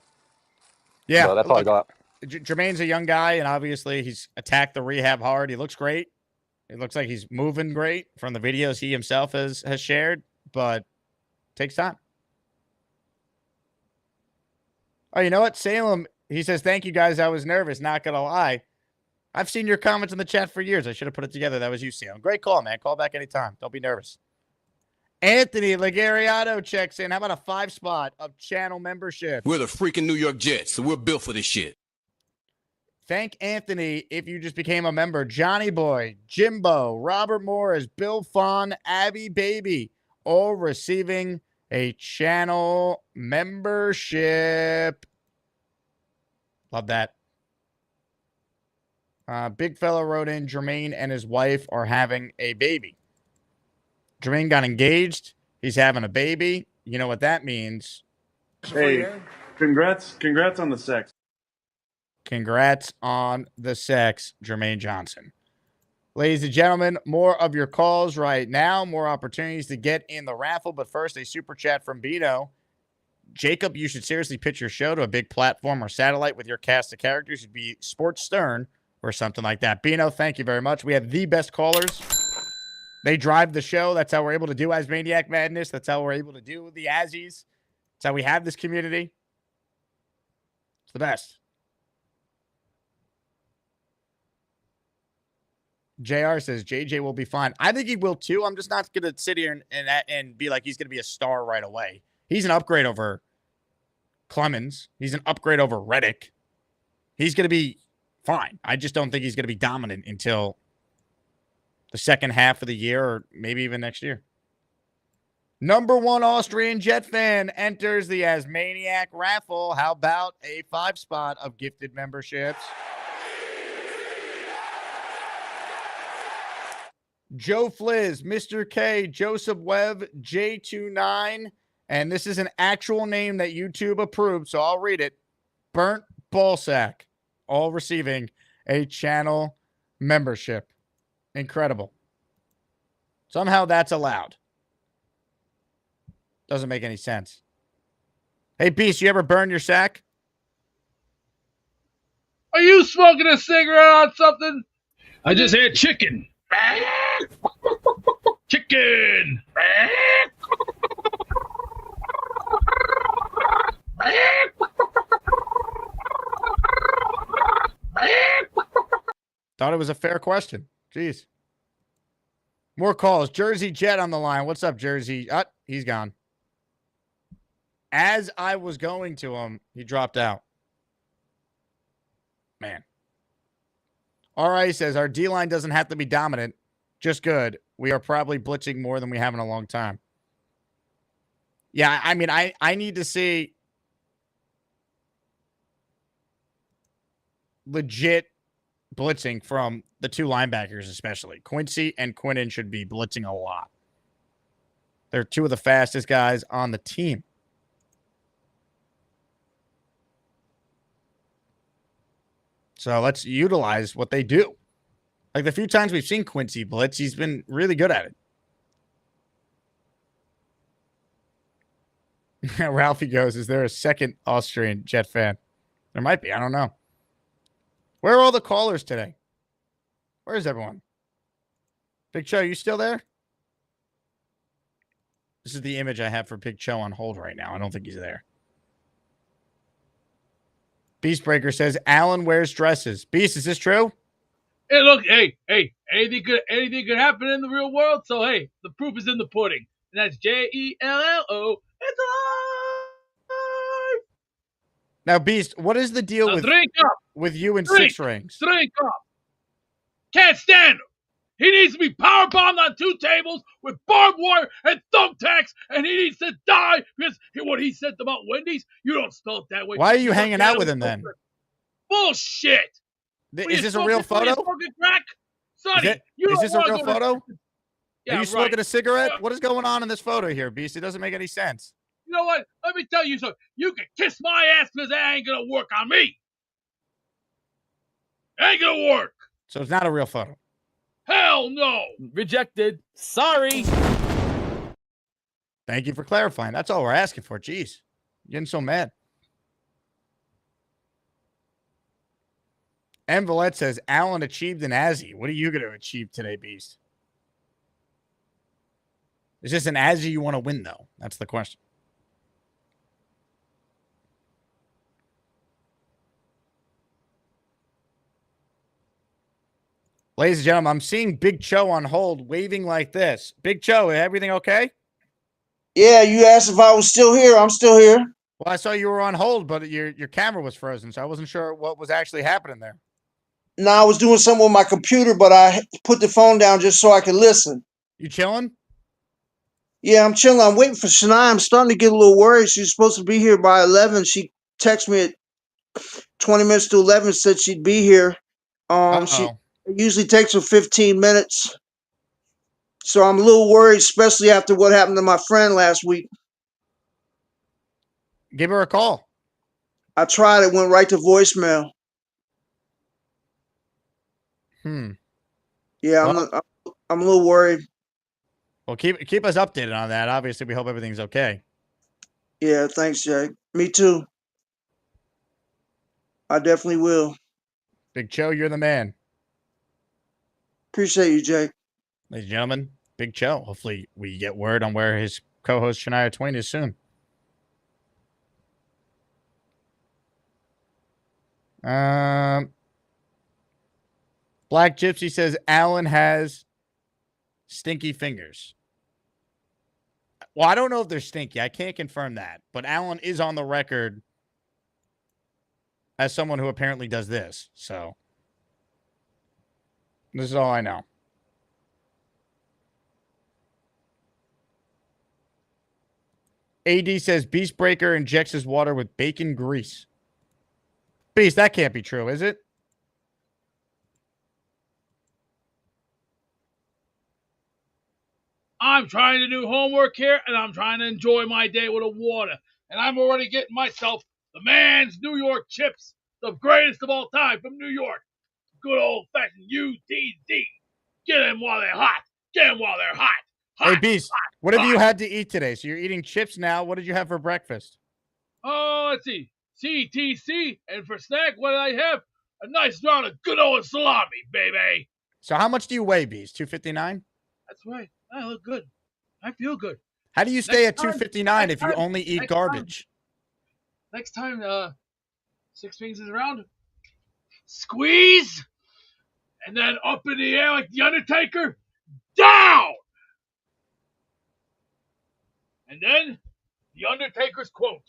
Yeah, so that's all I got. Jermaine's a young guy, and obviously he's attacked the rehab hard. He looks great. It looks like he's moving great from the videos he himself has shared, but it takes time. Oh, you know what? Salem, he says, thank you guys. I was nervous, not going to lie. I've seen your comments in the chat for years. I should have put it together. That was you, Salem. Great call, man. Call back anytime. Don't be nervous. Anthony Ligariato checks in. How about a 5-spot of channel membership? We're the freaking New York Jets, so we're built for this shit. Thank Anthony if you just became a member. Johnny Boy, Jimbo, Robert Morris, Bill Fawn, Abby Baby, all receiving a channel membership. Love that. Big fella wrote in, Jermaine and his wife are having a baby. Jermaine got engaged. He's having a baby. You know what that means. Hey, congrats on the sex. Congrats on the sex, Jermaine Johnson. Ladies and gentlemen, more of your calls right now. More opportunities to get in the raffle. But first, a super chat from Bino. Jacob, you should seriously pitch your show to a big platform or satellite with your cast of characters. You'd be Sports Stern or something like that. Bino, thank you very much. We have the best callers. They drive the show. That's how we're able to do Asmaniac Madness. That's how we're able to do the Azzies. That's how we have this community. It's the best. JR says JJ will be fine. I think he will too. I'm just not going to sit here and be like he's going to be a star right away. He's an upgrade over Clemens. He's an upgrade over Reddick. He's going to be fine. I just don't think he's going to be dominant until the second half of the year or maybe even next year. Number one Austrian Jet fan enters the Asmaniac raffle. How about a 5-spot of gifted memberships? Joe Fliz, Mr. K, Joseph Webb, J29, and this is an actual name that YouTube approved, so I'll read it. Burnt Ballsack, all receiving a channel membership. Incredible. Somehow that's allowed. Doesn't make any sense. Hey, Beast, you ever burn your sack? Are you smoking a cigarette on something? I just had chicken. Chicken. Thought it was a fair question. Jeez. More calls. Jersey Jet on the line. What's up, Jersey? He's gone. As I was going to him, he dropped out. Man. RI says, our D-line doesn't have to be dominant, just good. We are probably blitzing more than we have in a long time. Yeah, I mean, I need to see legit blitzing from the two linebackers especially. Quincy and Quinnen should be blitzing a lot. They're two of the fastest guys on the team. So let's utilize what they do. Like the few times we've seen Quincy blitz, he's been really good at it. Ralphie goes, is there a second Austrian Jet fan? There might be. I don't know. Where are all the callers today? Where is everyone? Big Cho, you still there? This is the image I have for Big Cho on hold right now. I don't think he's there. Beastbreaker says, Alan wears dresses. Beast, is this true? Hey, look, hey, anything could happen in the real world. So, hey, the proof is in the pudding. And that's Jello. It's alive. Now, Beast, what is the deal with you and Six Rings? Drink up. Can't stand him. He needs to be power bombed on 2 tables with barbed wire and thumbtacks, and he needs to die because what he said about Wendy's, you don't spell it that way. Why are you hanging out with him then? Bullshit. Is this a real photo? Sonny, is this a real photo? Yeah, are you smoking a cigarette? What is going on in this photo here, Beast? It doesn't make any sense. You know what? Let me tell you something. You can kiss my ass because that ain't going to work on me. Ain't going to work. So it's not a real photo. Hell no. Rejected. Sorry. Thank you for clarifying. That's all we're asking for. Jeez. You're getting so mad. M. Villette says, Alan achieved an Azzy. What are you going to achieve today, Beast? Is this an Azzy you want to win, though? That's the question. Ladies and gentlemen, I'm seeing Big Cho on hold waving like this. Big Cho, everything okay? Yeah, you asked if I was still here. I'm still here. Well, I saw you were on hold, but your camera was frozen, so I wasn't sure what was actually happening there. No, I was doing something with my computer, but I put the phone down just so I could listen. You chilling? Yeah, I'm chilling. I'm waiting for Shania. I'm starting to get a little worried. She's supposed to be here by 11. She texted me at 20 minutes to 11, said she'd be here. She it usually takes her 15 minutes. So I'm a little worried, especially after what happened to my friend last week. Give her a call. I tried. It went right to voicemail. Yeah, I'm a little worried. Well, keep us updated on that. Obviously, we hope everything's okay. Yeah, thanks, Jake. Me too. I definitely will. Big Cho, you're the man. Appreciate you, Jake. Ladies and gentlemen, Big Cho. Hopefully, we get word on where his co-host Shania Twain is soon. Black Gypsy says Alan has stinky fingers. Well, I don't know if they're stinky. I can't confirm that. But Alan is on the record as someone who apparently does this. So this is all I know. AD says Beastbreaker injects his water with bacon grease. Beast, that can't be true, is it? I'm trying to do homework here, and I'm trying to enjoy my day with a water. And I'm already getting myself the man's New York chips, the greatest of all time from New York. Good old-fashioned UTD. Get them while they're hot. Get them while they're hot. Hey, Beast, what have you had to eat today? So you're eating chips now. What did you have for breakfast? Oh, let's see. CTC, and for snack, what did I have? A nice round of good old salami, baby. So how much do you weigh, Beast? 259? That's right. I look good. I feel good. How do you stay at 259 if you only eat garbage? Next time, Six Wings is around, squeeze, and then up in the air like the Undertaker, down! And then, the Undertaker's quote.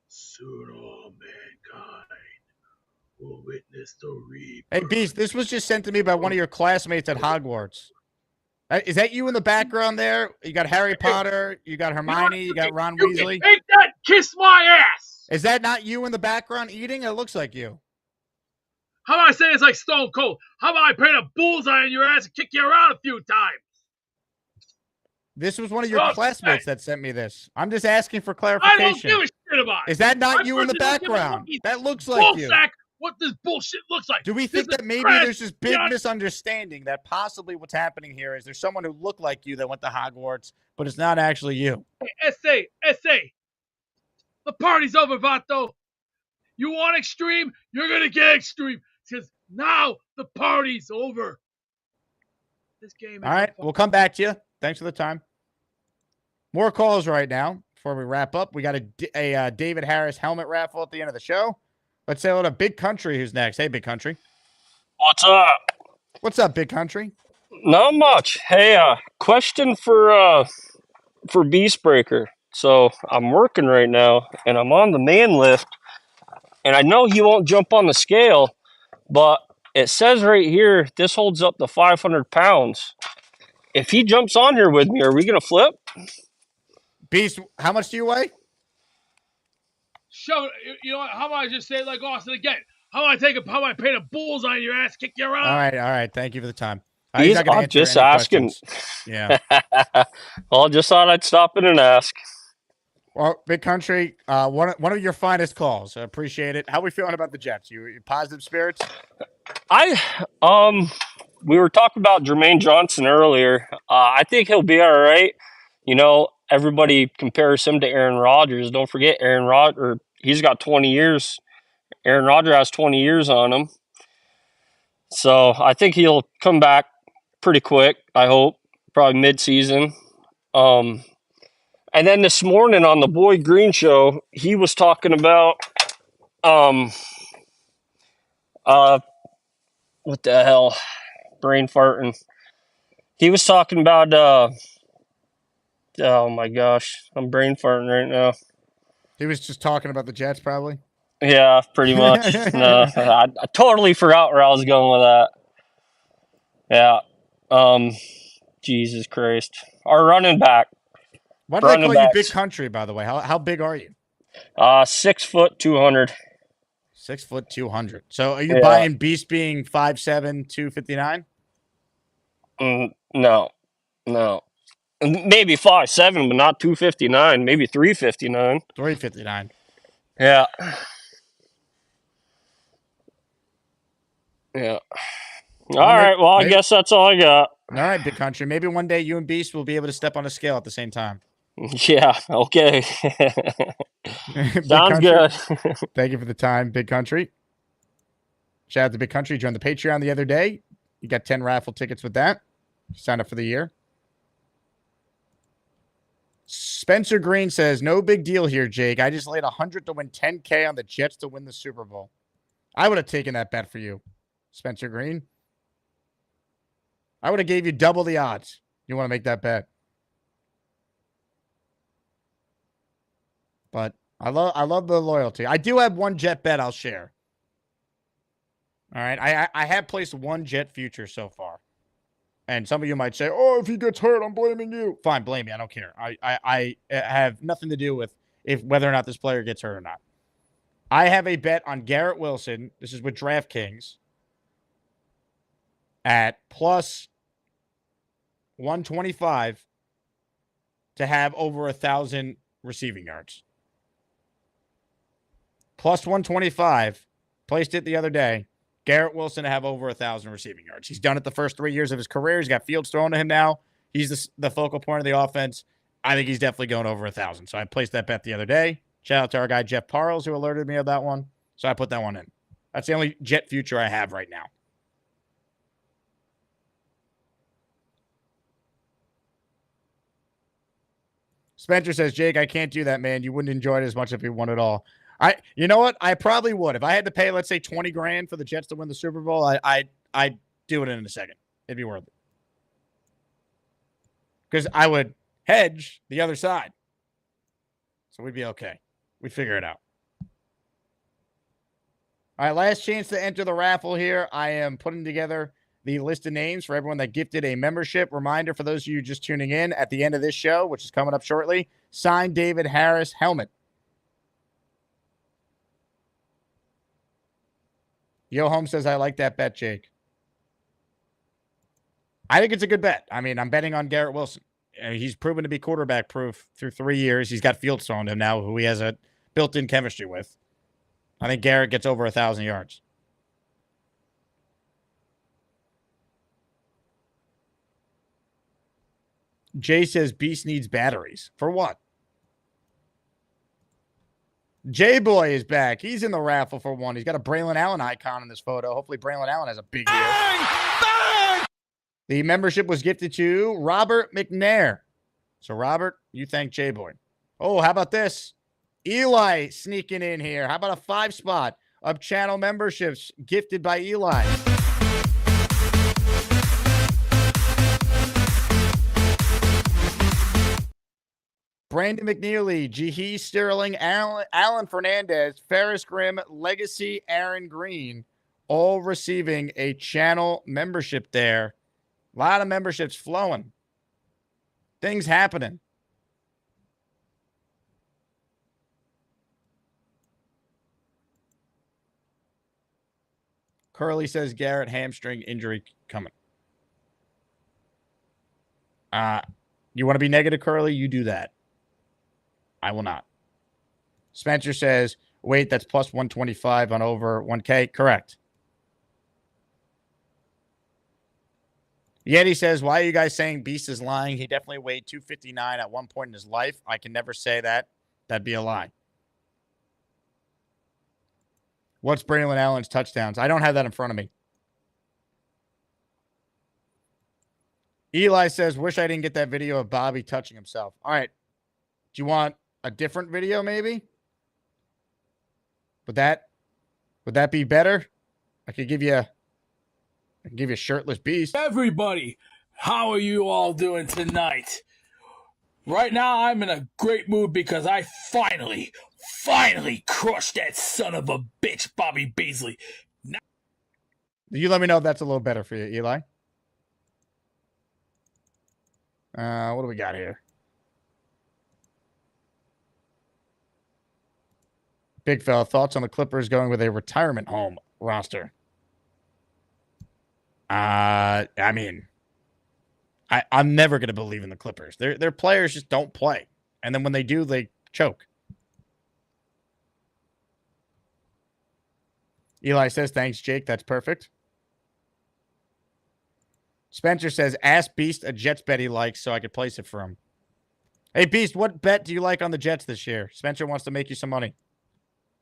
Soon all mankind will witness the rebirth. Hey, Beast, this was just sent to me by one of your classmates at Hogwarts. Is that you in the background there? You got Harry Potter, you got Hermione, you got Ron Weasley. Take that, kiss my ass! Is that not you in the background eating? It looks like you. How about I say it's like Stone Cold? How about I paint a bullseye in your ass and kick you around a few times? This was one of your classmates that sent me this. I'm just asking for clarification. I don't give a shit about it. Is that not you in the background? That looks like you. What this bullshit looks like. Do we think that maybe there's this big misunderstanding that possibly what's happening here is there's someone who looked like you that went to Hogwarts, but it's not actually you? Hey, essay. The party's over, Vato. You want extreme? You're going to get extreme. Because now the party's over. This game. All right, we'll come back to you. Thanks for the time. More calls right now before we wrap up. We got a David Harris helmet raffle at the end of the show. Let's say hello to Big Country, who's next. Hey, Big Country. What's up? What's up, Big Country? Not much. Hey, question for Beastbreaker. So I'm working right now, and I'm on the man lift, and I know he won't jump on the scale, but it says right here this holds up to 500 pounds. If he jumps on here with me, are we gonna flip? Beast, how much do you weigh? Show, you know what? How about I just say it like Austin again? How about I paint a bullseye in your ass, kick you around? All right. Thank you for the time. He's not just asking. Yeah. Well, just thought I'd stop in and ask. Well, Big Country, one of your finest calls. I appreciate it. How are we feeling about the Jets? You positive spirits? We were talking about Jermaine Johnson earlier. I think he'll be all right. You know, everybody compares him to Aaron Rodgers. Don't forget he's got 20 years. Aaron Rodgers has 20 years on him. So I think he'll come back pretty quick, I hope. Probably mid-season. And then this morning on the Boyd Green show, he was talking about what the hell? Brain farting. He was talking about oh my gosh, I'm brain farting right now. He was just talking about the Jets, probably. Yeah, pretty much. No, I totally forgot where I was going with that. Yeah. Jesus Christ. our running back. Why do they Running call you Big backs. Country, by the way? How big are you? 6 foot 200. 6 foot 200. So are you Yeah. buying Beast being 5'7", 259? No. Maybe 5'7", but not 259. Maybe 359. 359. Yeah. Yeah. All right. Well, I guess that's all I got. All right, Big Country. Maybe one day you and Beast will be able to step on a scale at the same time. Yeah. Okay. Sounds Country, good. thank you for the time, Big Country. Shout out to Big Country. Joined the Patreon the other day. You got 10 raffle tickets with that. Sign up for the year. Spencer Green says, no big deal here, Jake. I just laid 100 to win 10K on the Jets to win the Super Bowl. I would have taken that bet for you, Spencer Green. I would have gave you double the odds. You want to make that bet. But I love the loyalty. I do have one Jet bet I'll share. All right. I have placed one Jet future so far. And some of you might say, oh, if he gets hurt, I'm blaming you. Fine, blame me. I don't care. I have nothing to do with whether or not this player gets hurt or not. I have a bet on Garrett Wilson. This is with DraftKings at plus 125 to have over 1,000 receiving yards. Plus 125. Placed it the other day. Garrett Wilson to have over 1,000 receiving yards. He's done it the first 3 years of his career. He's got fields thrown to him now. He's the focal point of the offense. I think he's definitely going over 1,000. So I placed that bet the other day. Shout out to our guy Jeff Parles who alerted me of that one. So I put that one in. That's the only Jet future I have right now. Spencer says, Jake, I can't do that, man. You wouldn't enjoy it as much if you won it all. You know what? I probably would. If I had to pay, let's say, 20 grand for the Jets to win the Super Bowl, I'd do it in a second. It'd be worth it. Because I would hedge the other side. So we'd be okay. We'd figure it out. All right, last chance to enter the raffle here. I am putting together the list of names for everyone that gifted a membership. Reminder for those of you just tuning in at the end of this show, which is coming up shortly, signed David Harris helmet. Yo Home says, I like that bet, Jake. I think it's a good bet. I mean, I'm betting on Garrett Wilson. He's proven to be quarterback proof through 3 years. He's got fields thrown to him now, who he has a built-in chemistry with. I think Garrett gets over 1,000 yards. Jay says Beast needs batteries. For what? J-Boy is back. He's in the raffle for one. He's got a Braylon Allen icon in this photo. Hopefully Braylon Allen has a big year. Bang! The membership was gifted to Robert McNair. So, Robert, you thank J-Boy. Oh, how about this? Eli sneaking in here. How about a 5 spot of channel memberships gifted by Eli? Brandon McNeely, Jahi Sterling, Alan Fernandez, Ferris Grimm, Legacy, Aaron Green, all receiving a channel membership there. A lot of memberships flowing. Things happening. Curly says Garrett hamstring injury coming. You want to be negative, Curly? You do that. I will not. Spencer says, wait, that's plus 125 on over 1K. Correct. Yeti says, why are you guys saying Beast is lying? He definitely weighed 259 at one point in his life. I can never say that. That'd be a lie. What's Braylon Allen's touchdowns? I don't have that in front of me. Eli says, wish I didn't get that video of Bobby touching himself. All right. Do you want a different video maybe? Would that be better? I could give you a shirtless Beast. Everybody, how are you all doing tonight? Right now, I'm in a great mood because I finally crushed that son of a bitch, Bobby Beasley. Now you let me know if that's a little better for you, Eli. What do we got here? Big fella, thoughts on the Clippers going with a retirement home roster? I mean, I'm never going to believe in the Clippers. Their players just don't play. And then when they do, they choke. Eli says, thanks, Jake. That's perfect. Spencer says, ask Beast a Jets bet he likes so I could place it for him. Hey, Beast, what bet do you like on the Jets this year? Spencer wants to make you some money.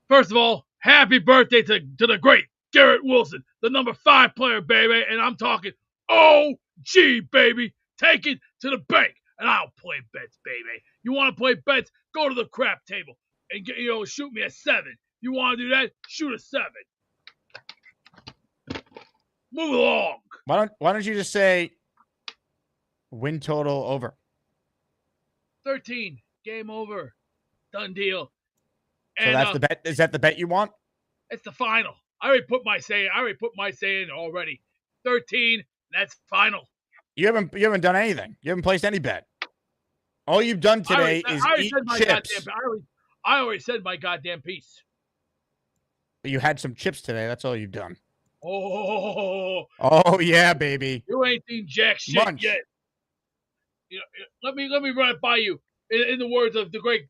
First of all, happy birthday to the great Garrett Wilson, the number 5 player, baby. And I'm talking OG, baby. Take it to the bank. And I'll play bets, baby. You want to play bets? Go to the crap table and shoot me a 7. You want to do that? Shoot a 7. Move along. Why don't you just say win total over? 13. Game over. Done deal. So And, that's the bet. Is that the bet you want? It's the final. I already put my say in already. 13. That's final. You haven't done anything. You haven't placed any bet. All you've done today is eat chips. I already said my goddamn piece. But you had some chips today. That's all you've done. Oh yeah, baby. You ain't seen jack shit Munch. yet. Let me run it by you. In the words of the great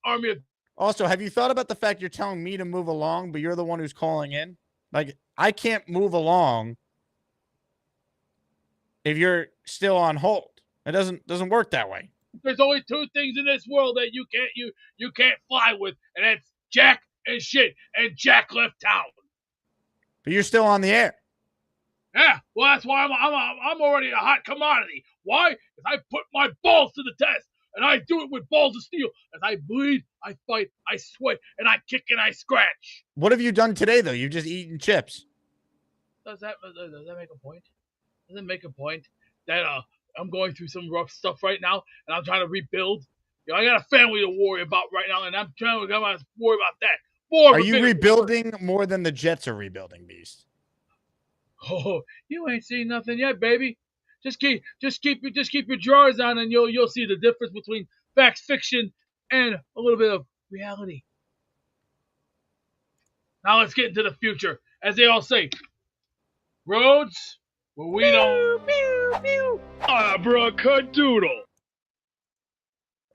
army of. Also, have you thought about the fact you're telling me to move along, but you're the one who's calling in? Like, I can't move along if you're still on hold. It doesn't work that way. There's only 2 things in this world that you can't fly with, and that's Jack and shit. And Jack left town. But you're still on the air. Yeah, well, that's why I'm already a hot commodity. Why? Because I put my balls to the test, and I do it with balls of steel. As I bleed, I fight, I sweat, and I kick and I scratch. What have you done today, though? You've just eaten chips. Does that make a point? Does it make a point that I'm going through some rough stuff right now, and I'm trying to rebuild? I got a family to worry about right now, and I'm trying to worry about that. Are you rebuilding more than the Jets are rebuilding, Beast? Oh, you ain't seen nothing yet, baby. Just keep your drawers on, and you'll see the difference between facts, fiction, and a little bit of reality. Now let's get into the future, as they all say. Roads where we don't. Abracadabra.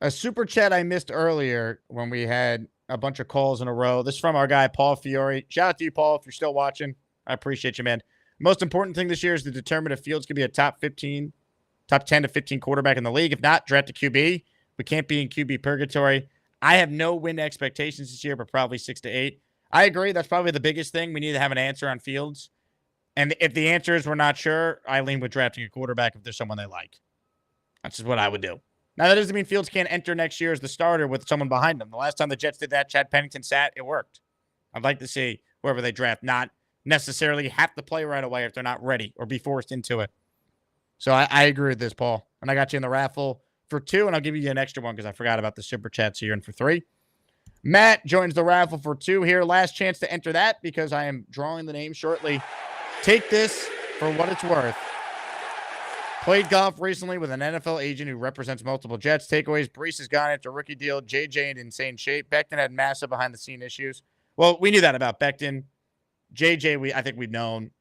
A super chat I missed earlier when we had a bunch of calls in a row. This is from our guy, Paul Fiore. Shout out to you, Paul, if you're still watching. I appreciate you, man. Most important thing this year is to determine if Fields can be a top 10 to 15 quarterback in the league. If not, draft a QB. We can't be in QB purgatory. I have no win expectations this year, but probably 6 to 8. I agree. That's probably the biggest thing. We need to have an answer on Fields. And if the answer is we're not sure, I lean with drafting a quarterback if there's someone they like. That's just what I would do. Now, that doesn't mean Fields can't enter next year as the starter with someone behind him. The last time the Jets did that, Chad Pennington sat. It worked. I'd like to see whoever they draft not necessarily have to play right away if they're not ready or be forced into it. So I agree with this, Paul. And I got you in the raffle for 2, and I'll give you an extra one because I forgot about the super chats here and for 3. Matt joins the raffle for 2 here. Last chance to enter that because I am drawing the name shortly. Take this for what it's worth. Played golf recently with an NFL agent who represents multiple Jets. Takeaways: Brees is gone after rookie deal. JJ in insane shape. Becton had massive behind-the-scene issues. Well, we knew that about Becton. JJ, I think we've known.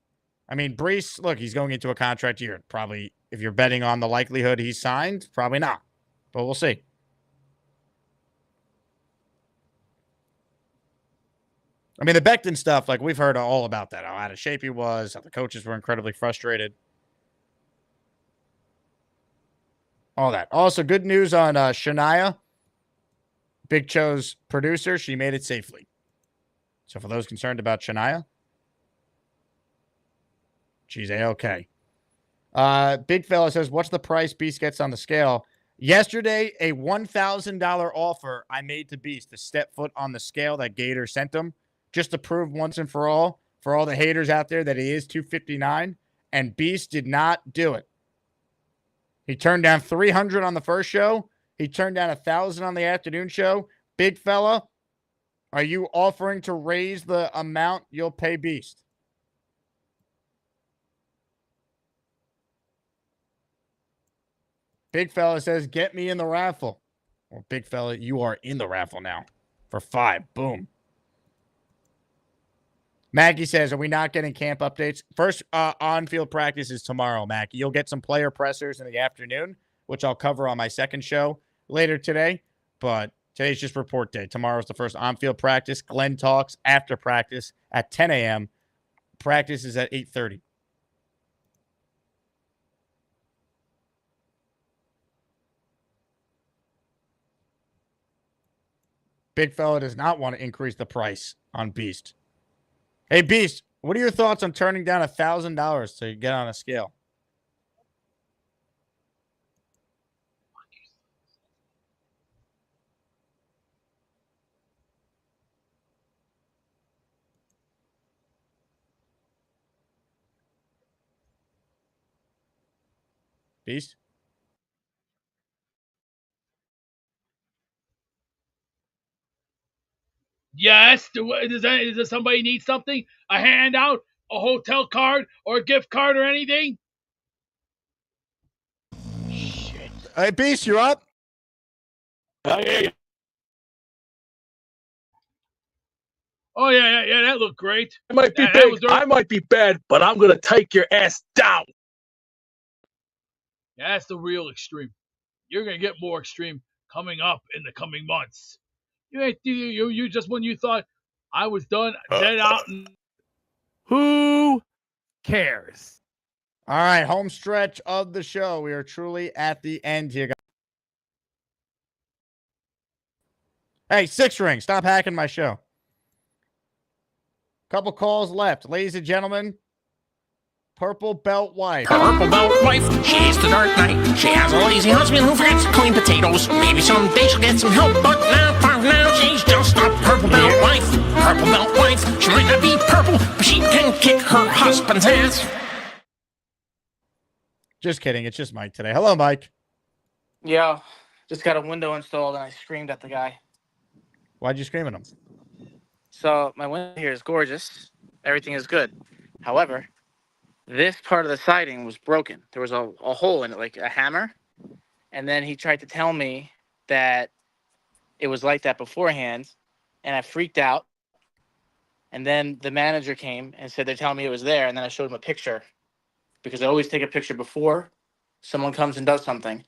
I mean, Brees, look, he's going into a contract year. Probably, if you're betting on the likelihood he's signed, probably not. But we'll see. I mean, the Becton stuff, like, we've heard all about that. How out of shape he was, how the coaches were incredibly frustrated. All that. Also, good news on Shania, Big Cho's producer. She made it safely. So for those concerned about Shania, she's A-okay. Big fella says, what's the price Beast gets on the scale? Yesterday, a $1,000 offer I made to Beast to step foot on the scale that Gator sent him, just to prove once and for all the haters out there, that he is 259, and Beast did not do it. He turned down $300 on the first show. He turned down $1,000 on the afternoon show. Big fella, are you offering to raise the amount you'll pay Beast? Big fella says, get me in the raffle. Well, big fella, you are in the raffle now for 5. Boom. Maggie says, are we not getting camp updates? First on-field practice is tomorrow, Maggie. You'll get some player pressers in the afternoon, which I'll cover on my second show later today. But today's just report day. Tomorrow's the first on-field practice. Glenn talks after practice at 10 a.m. Practice is at 8:30. Big fella does not want to increase the price on Beast. Hey, Beast, what are your thoughts on turning down $1,000 to get on a scale? Beast? Yes. Does somebody need something? A handout, a hotel card, or a gift card, or anything? Shit. Hey, Beast, you're up? Oh yeah. That looked great. I might be big. I might be bad, but I'm gonna take your ass down. Yeah, that's the real extreme. You're gonna get more extreme coming up in the coming months. You just when you thought I was done, dead out. Who cares? All right, home stretch of the show. We are truly at the end here, guys. Hey, 6 ring, stop hacking my show. Couple calls left. Ladies and gentlemen, Purple Belt Wife. Purple Belt Wife, she's the Dark Knight. She has a lazy husband who forgets to clean potatoes. Maybe someday she'll get some help, but for now, she's just a Purple Belt Wife. Purple Belt Wife, she might not be purple, but she can kick her husband's ass. Just kidding. It's just Mike today. Hello, Mike. Yeah, just got a window installed and I screamed at the guy. Why'd you scream at him? So my window here is gorgeous. Everything is good. However, this part of the siding was broken. There was a hole in it, like a hammer. And then he tried to tell me that it was like that beforehand. And I freaked out. And then the manager came and said they're telling me it was there. And then I showed him a picture. Because I always take a picture before someone comes and does something.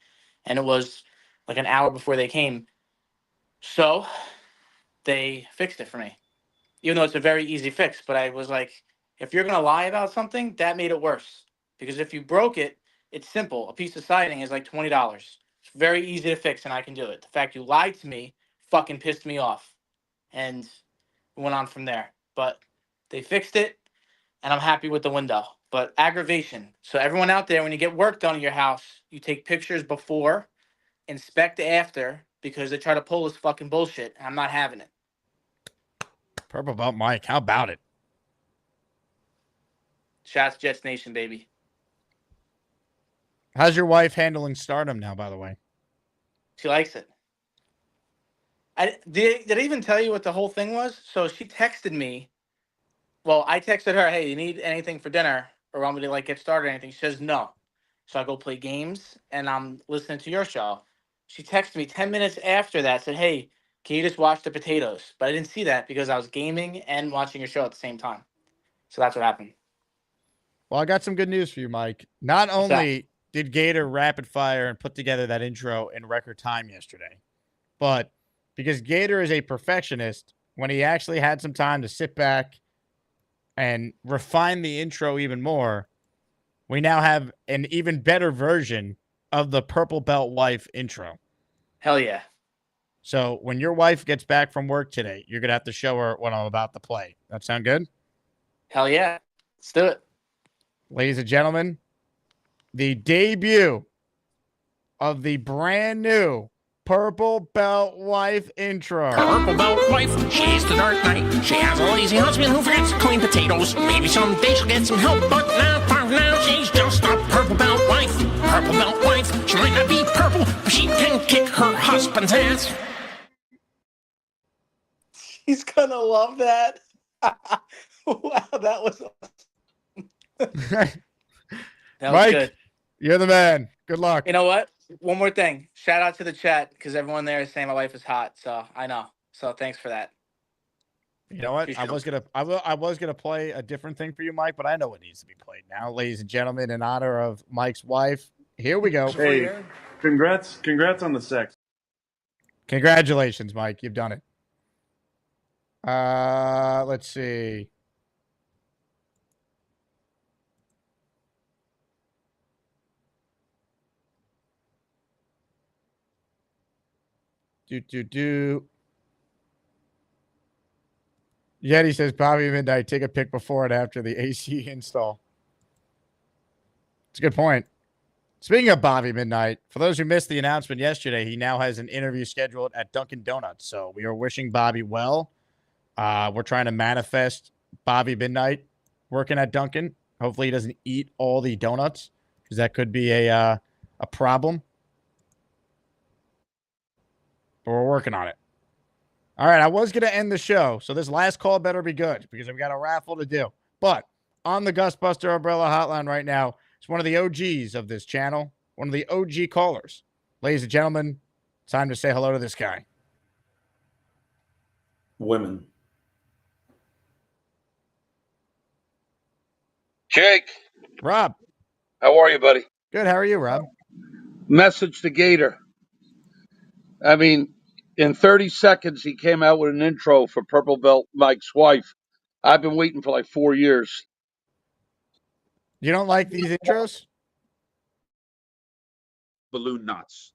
And it was like an hour before they came. So they fixed it for me. Even though it's a very easy fix. But I was like, if you're going to lie about something, that made it worse. Because if you broke it, it's simple. A piece of siding is like $20. It's very easy to fix and I can do it. The fact you lied to me fucking pissed me off. And it went on from there. But they fixed it and I'm happy with the window. But aggravation. So everyone out there, when you get work done in your house, you take pictures before, inspect after, because they try to pull this fucking bullshit. And I'm not having it. Purple Belt Mike, how about it? Shots Jets Nation, baby. How's your wife handling stardom now, by the way? She likes it. Did I even tell you what the whole thing was? So she texted me. Well, I texted her, hey, you need anything for dinner? Or want me to get started or anything? She says no. So I go play games and I'm listening to your show. She texted me 10 minutes after that, said, hey, can you just wash the potatoes? But I didn't see that because I was gaming and watching your show at the same time. So that's what happened. Well, I got some good news for you, Mike. Not only did Gator rapid fire and put together that intro in record time yesterday, but because Gator is a perfectionist, when he actually had some time to sit back and refine the intro even more, we now have an even better version of the Purple Belt Wife intro. Hell yeah. So when your wife gets back from work today, you're going to have to show her what I'm about to play. That sound good? Hell yeah. Let's do it. Ladies and gentlemen, the debut of the brand new Purple Belt Wife intro. Purple Belt Wife, she's the Dark Knight. She has a lazy husband who forgets to clean potatoes. Maybe someday she'll get some help, but for now, she's just a Purple Belt Wife. Purple Belt Wife, she might not be purple, but she can kick her husband's ass. He's gonna love that. Wow, that was awesome. That was Mike, good. You're the man. Good luck. You know what? one more thing. Shout out to the chat because everyone there is saying my wife is hot. So I know. So thanks for that. You know what? I was gonna play a different thing for you, Mike, but I know what needs to be played now, ladies and gentlemen. In honor of Mike's wife, here we go. Hey, congrats on the sex. Congratulations, Mike. You've done it. Let's see. Yeti says Bobby Midnight, take a pic before and after the AC install. It's a good point. Speaking of Bobby Midnight, for those who missed the announcement yesterday, he now has an interview scheduled at Dunkin' Donuts. So we are wishing Bobby well. We're trying to manifest Bobby Midnight working at Dunkin'. Hopefully he doesn't eat all the donuts because that could be a problem. But we're working on it. All right, I was going to end the show, so this last call better be good because I've got a raffle to do. But on the Gustbuster Umbrella Hotline right now, it's one of the OGs of this channel, one of the OG callers. Ladies and gentlemen, time to say hello to this guy. Women. Jake. Rob. How are you, buddy? Good. How are you, Rob? Message to Gator. I mean, in 30 seconds, he came out with an intro for Purple Belt Mike's wife. I've been waiting for like 4 years. You don't like these intros? Balloon nuts.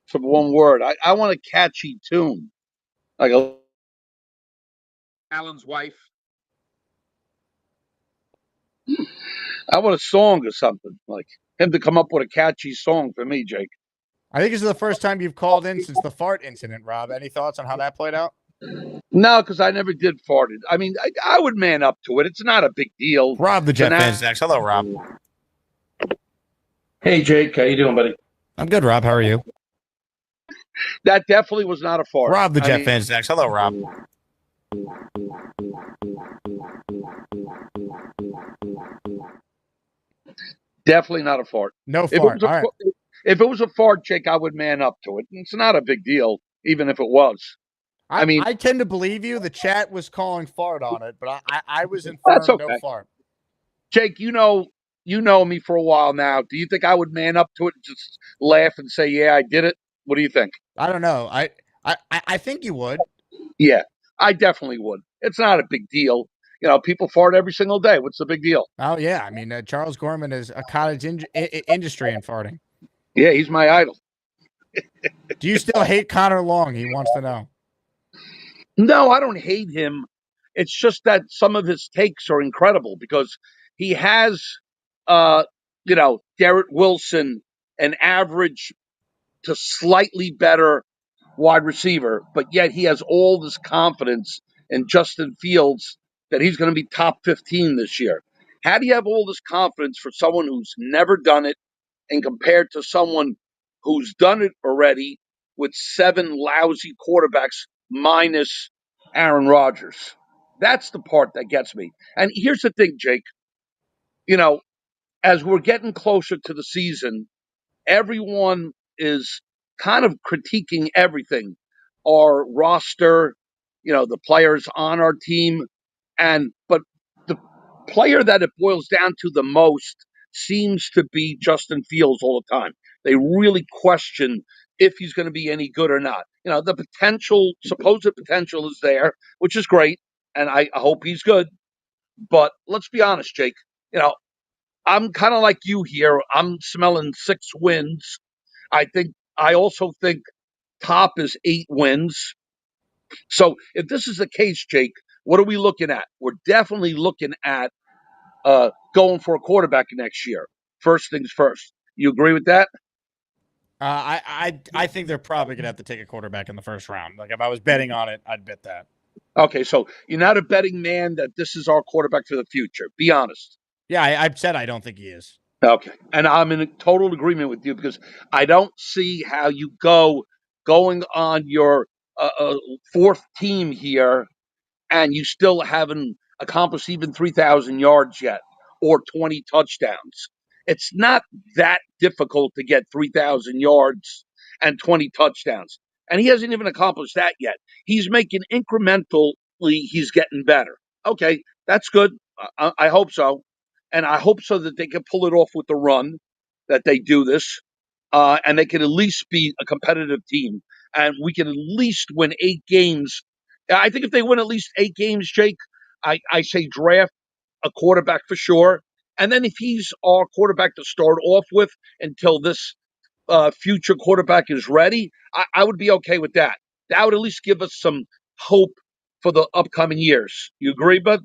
From one word. I want a catchy tune. Like Alan's wife. I want a song or something. Like him to come up with a catchy song for me, Jake. I think this is the first time you've called in since the fart incident, Rob. Any thoughts on how that played out? No, because I never did fart it. I mean, I would man up to it. It's not a big deal. Rob the Jet Fans next. Hello, Rob. Hey, Jake. How you doing, buddy? I'm good, Rob. How are you? That definitely was not a fart. Rob the Jet Fans next. Hello, Rob. Definitely not a fart. No fart. All right. If it was a fart, Jake, I would man up to it. It's not a big deal, even if it was. I mean, I tend to believe you. The chat was calling fart on it, but I was informed okay. no fart. Jake, you know me for a while now. Do you think I would man up to it and just laugh and say, "Yeah, I did it"? What do you think? I don't know. I think you would. Yeah, I definitely would. It's not a big deal. You know, people fart every single day. What's the big deal? Oh yeah, I mean, Charles Gorman is a cottage industry in farting. Yeah, he's my idol. Do you still hate Connor Long? He wants to know. No, I don't hate him. It's just that some of his takes are incredible because he has, Garrett Wilson, an average to slightly better wide receiver, but yet he has all this confidence in Justin Fields that he's going to be top 15 this year. How do you have all this confidence for someone who's never done it and compared to someone who's done it already with 7 lousy quarterbacks minus Aaron Rodgers? That's the part that gets me. And here's the thing, Jake. You know, as we're getting closer to the season, everyone is kind of critiquing everything. Our roster, the players on our team. But the player that it boils down to the most seems to be Justin Fields all the time. They really question if he's going to be any good or not. The supposed potential is there, which is great. And I hope he's good. But let's be honest, Jake. I'm kind of like you here. I'm smelling 6 wins. I also think top is 8 wins. So if this is the case, Jake, what are we looking at? We're definitely looking at going for a quarterback next year. First things first. You agree with that? I think they're probably gonna have to take a quarterback in the first round. Like if I was betting on it, I'd bet that. Okay, so you're not a betting man that this is our quarterback for the future. Be honest. Yeah, I've said I don't think he is. Okay, and I'm in total agreement with you because I don't see how you going on your 4th team here and you still haven't accomplished even 3,000 yards yet or 20 touchdowns. It's not that difficult to get 3,000 yards and 20 touchdowns. And he hasn't even accomplished that yet. He's making incrementally, he's getting better. Okay, that's good. I hope so. And I hope so that they can pull it off with the run, that they do this. And they can at least be a competitive team. And we can at least win 8 games. I think if they win at least 8 games, Jake, I say draft a quarterback for sure. And then if he's our quarterback to start off with until this future quarterback is ready, I would be okay with that. That would at least give us some hope for the upcoming years. You agree, bud?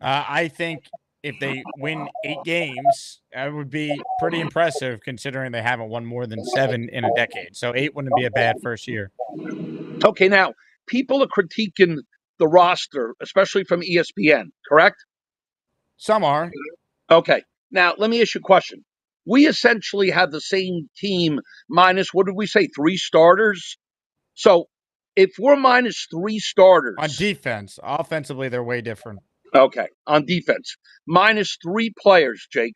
I think if they win 8 games, that would be pretty impressive considering they haven't won more than 7 in a decade. So 8 wouldn't be a bad first year. Okay, now people are critiquing the roster, especially from ESPN, correct? Some are. Okay. Now, let me ask you a question. We essentially have the same team minus, what did we say, 3 starters? So if we're minus 3 starters. On defense, offensively, they're way different. Okay, on defense, minus 3 players, Jake.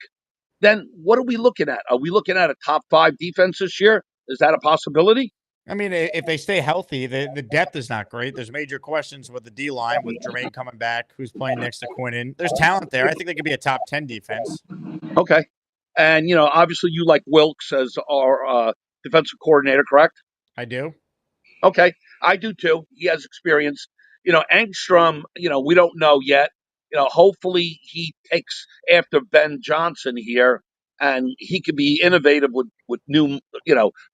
Then what are we looking at? Are we looking at a top 5 defense this year? Is that a possibility? I mean, if they stay healthy, the depth is not great. There's major questions with the D-line, with Jermaine coming back, who's playing next to Quinnen. There's talent there. I think they could be a top 10 defense. Okay. And, obviously you like Wilkes as our defensive coordinator, correct? I do. Okay. I do too. He has experience. Engstrom, we don't know yet. Hopefully he takes after Ben Johnson here and he can be innovative with new,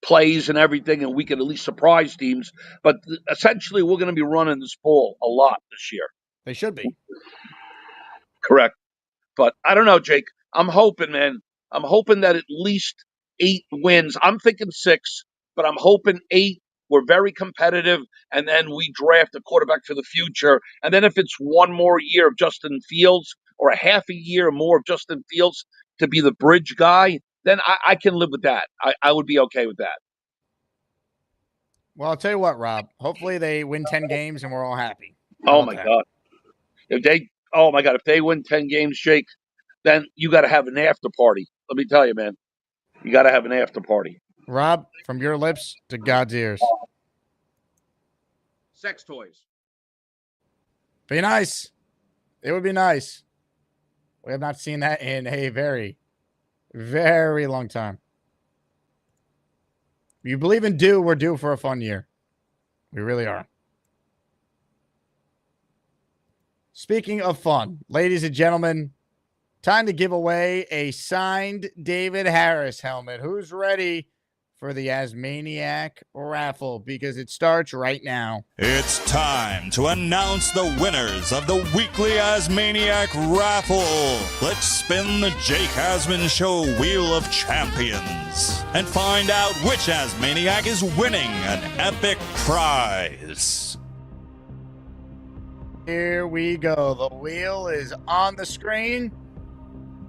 plays and everything, and we can at least surprise teams. But essentially, we're going to be running this ball a lot this year. They should be. Correct. But I don't know, Jake. I'm hoping, man. I'm hoping that at least 8 wins. I'm thinking 6, but I'm hoping 8. We're very competitive, and then we draft a quarterback for the future. And then if it's one more year of Justin Fields or a half a year more of Justin Fields to be the bridge guy, then I can live with that. I would be okay with that. Well, I'll tell you what, Rob. Hopefully they win 10 games and we're all happy. Oh, my God. If they win 10 games, Jake, then you got to have an after party. Let me tell you, man. You got to have an after party. Rob, from your lips to God's ears. Sex toys. Be nice. It would be nice. We have not seen that in a very, very long time. If you believe in due, we're due for a fun year. We really are. Speaking of fun, ladies and gentlemen, time to give away a signed David Harris helmet. Who's ready for the Asmaniac raffle? Because it starts right now. It's time to announce the winners of the weekly Asmaniac raffle. Let's spin the Jake Asman Show Wheel of Champions and find out which Asmaniac is winning an epic prize. Here we go. The wheel is on the screen.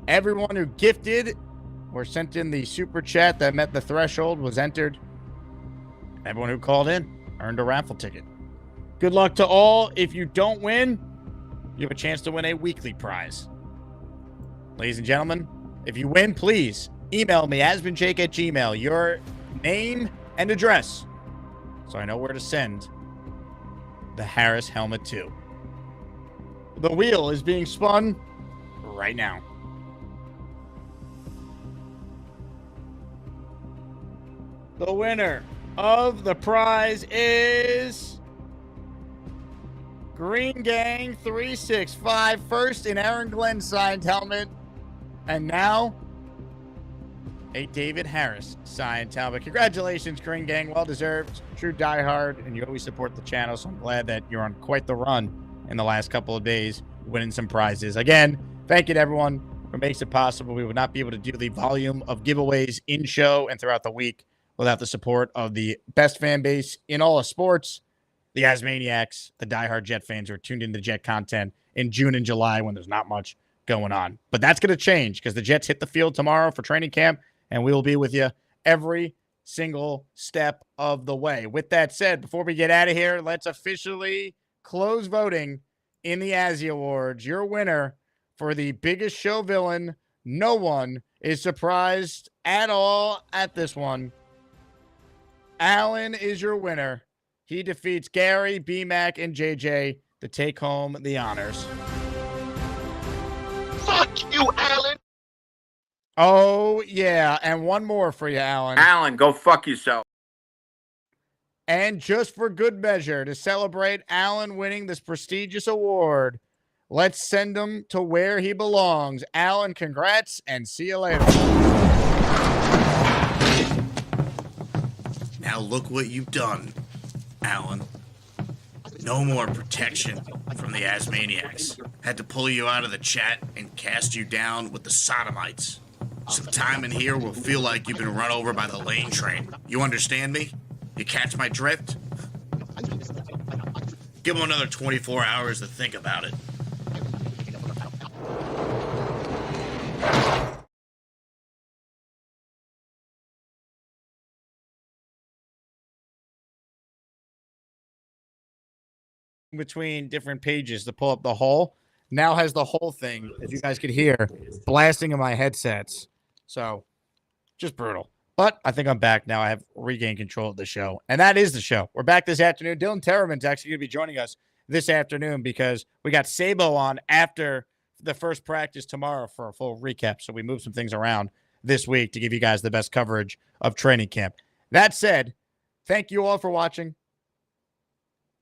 Everyone who gifted or sent in the super chat that met the threshold was entered. Everyone who called in earned a raffle ticket. Good luck to all. If you don't win, you have a chance to win a weekly prize. Ladies and gentlemen, if you win, please email me, AsmanJake@gmail.com, your name and address so I know where to send the Harris helmet to. The wheel is being spun right now. The winner of the prize is Green Gang 365, first in Aaron Glenn signed helmet, and now a David Harris signed helmet. Congratulations, Green Gang, well deserved. True diehard, and you always support the channel, so I'm glad that you're on quite the run in the last couple of days, winning some prizes. Again, thank you to everyone who makes it possible. We would not be able to do the volume of giveaways in show and throughout the week without the support of the best fan base in all of sports, the Asmaniacs, the diehard Jet fans who are tuned into Jet content in June and July when there's not much going on. But that's going to change because the Jets hit the field tomorrow for training camp, and we will be with you every single step of the way. With that said, before we get out of here, let's officially close voting in the Azzy Awards. Your winner for the biggest show villain no one is surprised at all at this one. Alan is your winner. He defeats Gary, B-Mac, and JJ to take home the honors. Fuck you, Alan. Oh, yeah. And one more for you, Alan. Alan, go fuck yourself. And just for good measure, to celebrate Alan winning this prestigious award, let's send him to where he belongs. Alan, congrats, and see you later. Now look what you've done, Alan. No more protection from the Asmaniacs. Had to pull you out of the chat and cast you down with the sodomites. Some time in here will feel like you've been run over by the lane train. You understand me? You catch my drift? Give him another 24 hours to think about it. Between different pages to pull up the whole. Now has the whole thing, as you guys could hear, blasting in my headsets. So, just brutal. But I think I'm back now. I have regained control of the show. And that is the show. We're back this afternoon. Dylan Terraman's actually going to be joining us this afternoon because we got Sabo on after the first practice tomorrow for a full recap. So we moved some things around this week to give you guys the best coverage of training camp. That said, thank you all for watching.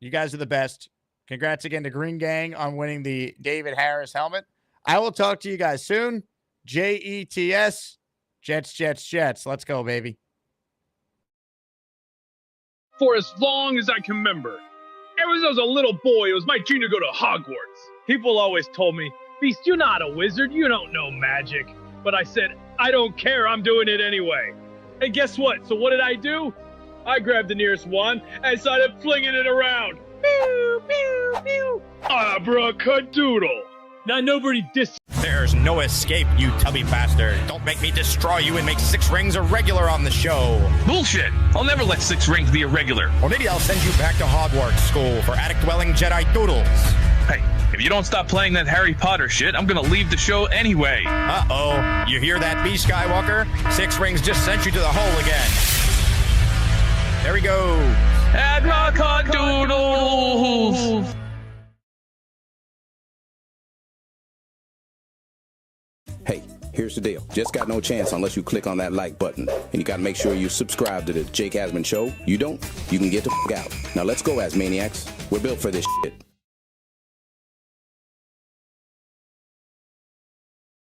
You guys are the best. Congrats again to Green Gang on winning the David Harris helmet. I will talk to you guys soon. JETS. Jets, Jets, Jets. Let's go, baby. For as long as I can remember, ever since I was a little boy, it was my dream to go to Hogwarts. People always told me, Beast, you're not a wizard. You don't know magic. But I said, I don't care. I'm doing it anyway. And guess what? So what did I do? I grabbed the nearest wand and started flinging it around. Pew, pew, pew. Abracadadoodle. Now nobody There's no escape, you tubby bastard. Don't make me destroy you and make 6 rings irregular on the show. Bullshit. I'll never let 6 rings be irregular. Or maybe I'll send you back to Hogwarts School for attic-dwelling Jedi doodles. Hey, if you don't stop playing that Harry Potter shit, I'm gonna leave the show anyway. Uh-oh. You hear that, B. Skywalker? 6 rings just sent you to the hole again. There we go. Abracadadoodles. Hey, here's the deal. Just got no chance unless you click on that like button. And you gotta make sure you subscribe to the Jake Asman Show. You don't, you can get the f*** out. Now let's go, Asmaniacs. We're built for this shit.